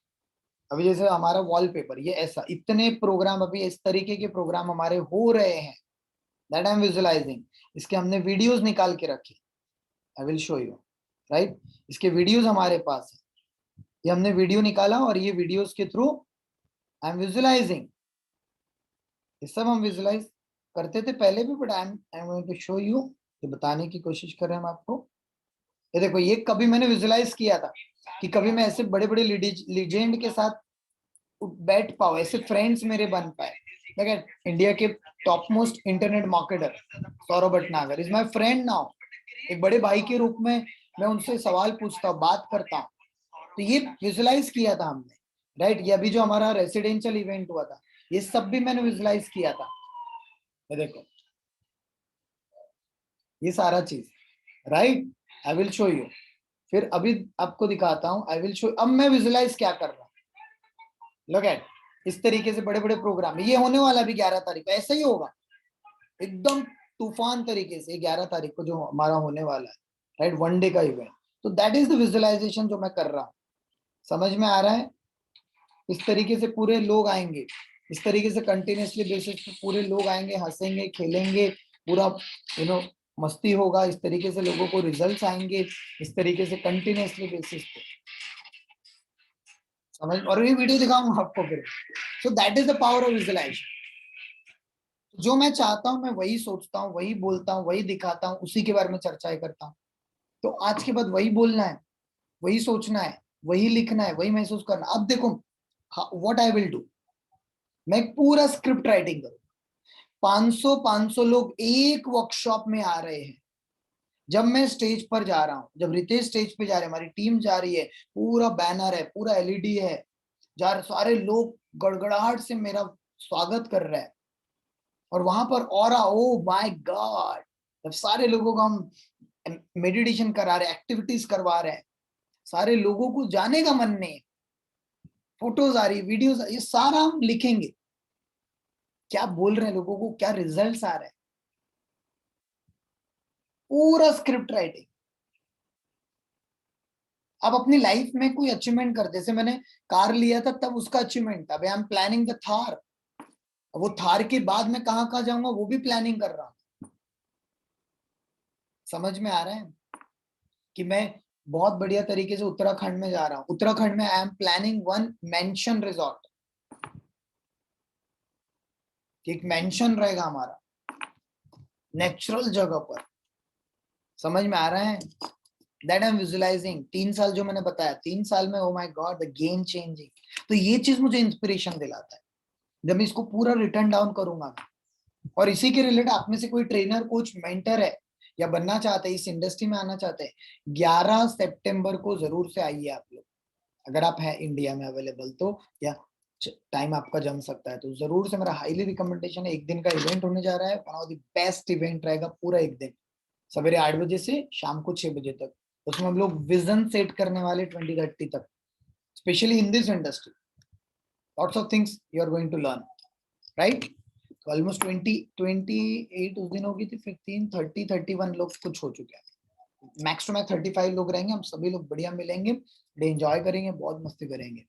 अभी जैसे हमारा वॉलपेपर, ये ऐसा, इतने प्रोग्राम, अभी इस तरीके के प्रोग्राम हमारे हो रहे हैं, दैट आई एम विजुअलाइजिंग। इसके हमने वीडियोस निकाल के रखी, आई विल शो यू, राइट? इसके वीडियोस हमारे पास है, ये हमने वीडियो निकाला और ये वीडियोस के थ्रू आई एम विजुअलाइजिंग। ये सब हम विजुअलाइज करते थे पहले भी, but I am going to show you, ये बताने की कोशिश कर रहे हैं हम आपको। ये देखो, ये कभी मैंने विजुअलाइज किया था कि कभी मैं ऐसे बड़े बड़े लीजेंड के साथ बैठ पाऊं, ऐसे फ्रेंड्स मेरे बन पाए। देखिए, इंडिया के top most internet marketer Saurabh Bhatnagar is my friend now. एक बड़े भाई के रूप में मैं उनसे सवाल पूछता हूँ, बात करता हूँ। तो ये विजुअलाइज किया था हमने, राइट? ये अभी जो हमारा रेसिडेंशियल इवेंट हुआ था, ये सब भी मैंने विजुअलाइज किया था। ये देखो, ये सारा चीज, right? I will show you. फिर अभी आपको दिखाता हूँ, आई विल शो। अब मैं विजुअलाइज क्या कर रहा हूँ, लुक एट, इस तरीके से बड़े बड़े प्रोग्राम, ये होने वाला भी 11 तारीख को ऐसा ही होगा, एकदम तूफान तरीके से 11 तारीख को जो हमारा होने वाला है, राइट? 1 डे का इवेंट। तो दैट इज द विजुअलाइजेशन जो मैं कर रहा हूँ। समझ में आ रहा है? इस तरीके से पूरे लोग आएंगे, इस तरीके से कंटिन्यूसली बेसिस पे पूरे लोग आएंगे, हंसेंगे, खेलेंगे, पूरा मस्ती होगा। इस तरीके से लोगों को रिजल्ट्स आएंगे, इस तरीके से कंटिन्यूसली बेसिस पे। समझ? और ये वीडियो दिखाऊंगा आपको फिर। So that is the power of visualisation. जो मैं चाहता हूं, मैं वही सोचता हूँ, वही बोलता हूँ, वही दिखाता हूँ, उसी के बारे में चर्चाएं करता हूँ। तो आज के बाद वही बोलना है, वही सोचना है, वही लिखना है, वही महसूस करना। अब देखो व्हाट आई विल डू, मैं पूरा स्क्रिप्ट राइटिंग करूंगा। 500 लोग एक वर्कशॉप में आ रहे हैं। जब मैं स्टेज पर जा रहा हूं, जब रितेश स्टेज पे जा रहे हैं, हमारी टीम जा रही है, पूरा बैनर है, पूरा एलईडी है, सारे लोग गड़गड़ाहट से मेरा स्वागत कर रहे हैं। और वहां पर ऑरा, ओ माय गॉड, जब सारे लोगों को हम मेडिटेशन करा रहे, एक्टिविटीज करवा रहे हैं, सारे लोगों को जाने का मन नहीं है, फोटोज आ रही, वीडियोस, ये सारा हम लिखेंगे, क्या बोल रहे हैं लोगों को, क्या रिजल्ट्स आ रहे हैं, पूरा स्क्रिप्ट राइटिंग। अब अपनी लाइफ में कोई अचीवमेंट कर, जैसे मैंने कार लिया था तब उसका अचीवमेंट था, आई एम प्लानिंग द थार। वो थार के बाद मैं कहां कहां जाऊंगा वो भी प्लानिंग कर रहा हूं। समझ में आ रहा है कि मैं बहुत बढ़िया तरीके से उत्तराखंड में जा रहा हूं। उत्तराखंड में आई am planning one mention resort, एक मेंशन रहेगा हमारा नेचुरल जगह पर। समझ में आ रहा है? That I am visualising. 3 साल जो मैंने बताया, 3 साल में oh my God the game changing. तो ये चीज मुझे इंस्पिरेशन दिलाता है जब मैं इसको पूरा रिटर्न डाउन करूंगा। और इसी के रिलेटेड आप में से कोई ट्रेनर, कोच, मेंटर है या बनना चाहते हैं, इस इंडस्ट्री में आना चाहते हैं, 11 सितंबर को जरूर से आइए आप लोग। अगर आप हैं इंडिया में अवेलेबल तो, या टाइम आपका जम सकता है तो जरूर से मेरा हाईली रिकमेंडेशन है। 1 दिन का इवेंट होने जा रहा है, one of the best event रहेगा पूरा 1 दिन, सवेरे 8 बजे से शाम को 6 बजे तक। उसमें हम लोग विजन सेट करने वाले 2030 तक, specially in this industry. Lots of things you are going to learn, right? Almost 28 उस दिन होगी थी, 15, 30, 31 लोग कुछ हो चुके हैं। मैक्स टू मैक्स 35 लोग रहेंगे। हम सभी लोग बढ़िया मिलेंगे, बड़े एंजॉय करेंगे, बहुत मस्ती करेंगे।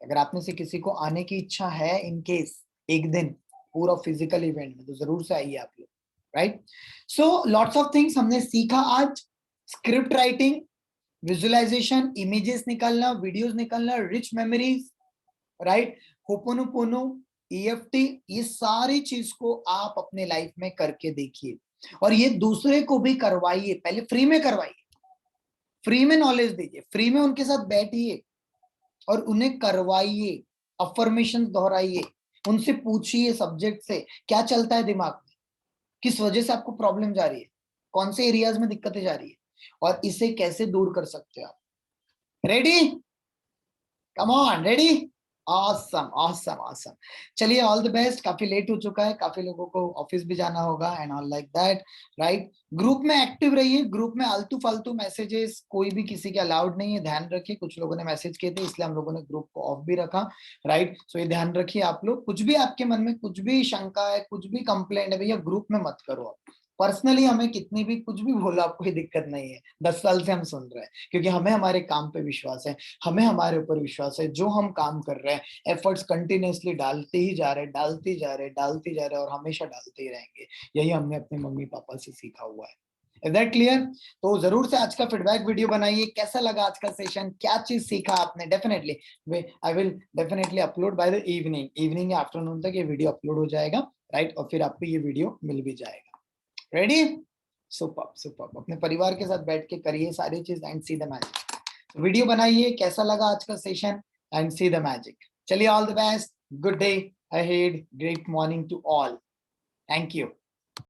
अगर आप में से किसी को आने की इच्छा है, इन केस 1 दिन पूरा फिजिकल इवेंट में, तो जरूर से आइए आप लोग, right? So lots of things हमने सीखा आज। स्क्रिप्ट राइटिंग, विजुअलाइजेशन, इमेजेस निकालना, वीडियोस निकालना, rich memories, right? Ho'oponopono, EFT, ये सारी चीज को आप अपने लाइफ में करके देखिए और ये दूसरे को भी करवाइए। पहले फ्री में करवाइए, फ्री में नॉलेज दीजिए, फ्री में उनके साथ बैठिए और उन्हें करवाइए, अफर्मेशन दोहराइए, उनसे पूछिए सब्जेक्ट से क्या चलता है दिमाग में, किस वजह से आपको प्रॉब्लम जा रही है, कौन से एरियाज में दिक्कतें जा रही है और इसे कैसे दूर कर सकते हो आप। Ready? Come on, ready? Awesome, awesome, awesome. चलिए, ऑल द बेस्ट। काफी लेट हो चुका है, काफी लोगों को ऑफिस भी जाना होगा and all like that, right? Group में एक्टिव रहिए। ग्रुप में आलतू फालतू मैसेजेस कोई भी किसी के अलाउड नहीं है, ध्यान रखिए। कुछ लोगों ने मैसेज किए थे इसलिए हम लोगों ने ग्रुप को ऑफ भी रखा, राइट? सो ये ध्यान रखिए आप लोग। कुछ भी आपके मन में कुछ भी शंका है, कुछ भी कंप्लेंट है, भैया ग्रुप में मत करो आप। पर्सनली हमें कितनी भी कुछ भी बोला, आप कोई दिक्कत नहीं है। 10 साल से हम सुन रहे हैं, क्योंकि हमें हमारे काम पे विश्वास है, हमें हमारे ऊपर विश्वास है। जो हम काम कर रहे हैं, एफर्ट्स कंटिन्यूअसली डालते ही जा रहे हैं, डालते जा रहे हैं, डालते जा रहे हैं और हमेशा डालते ही रहेंगे। यही हमने अपने मम्मी पापा से सीखा हुआ है। Is that clear? तो जरूर से आज का फीडबैक वीडियो बनाइए। कैसा लगा आज का सेशन, क्या चीज सीखा आपने? Definitely I will definitely upload by the evening या आफ्टरनून तक ये वीडियो अपलोड हो जाएगा, राइट? और फिर आपको ये वीडियो मिल भी जाएगा। रेडी? Super super. अपने परिवार के साथ बैठ के करिए सारी चीज and see the magic. Video बनाइए, कैसा लगा आज का session and see the magic. चलिए, all the best, good day ahead, great morning to all. Thank you.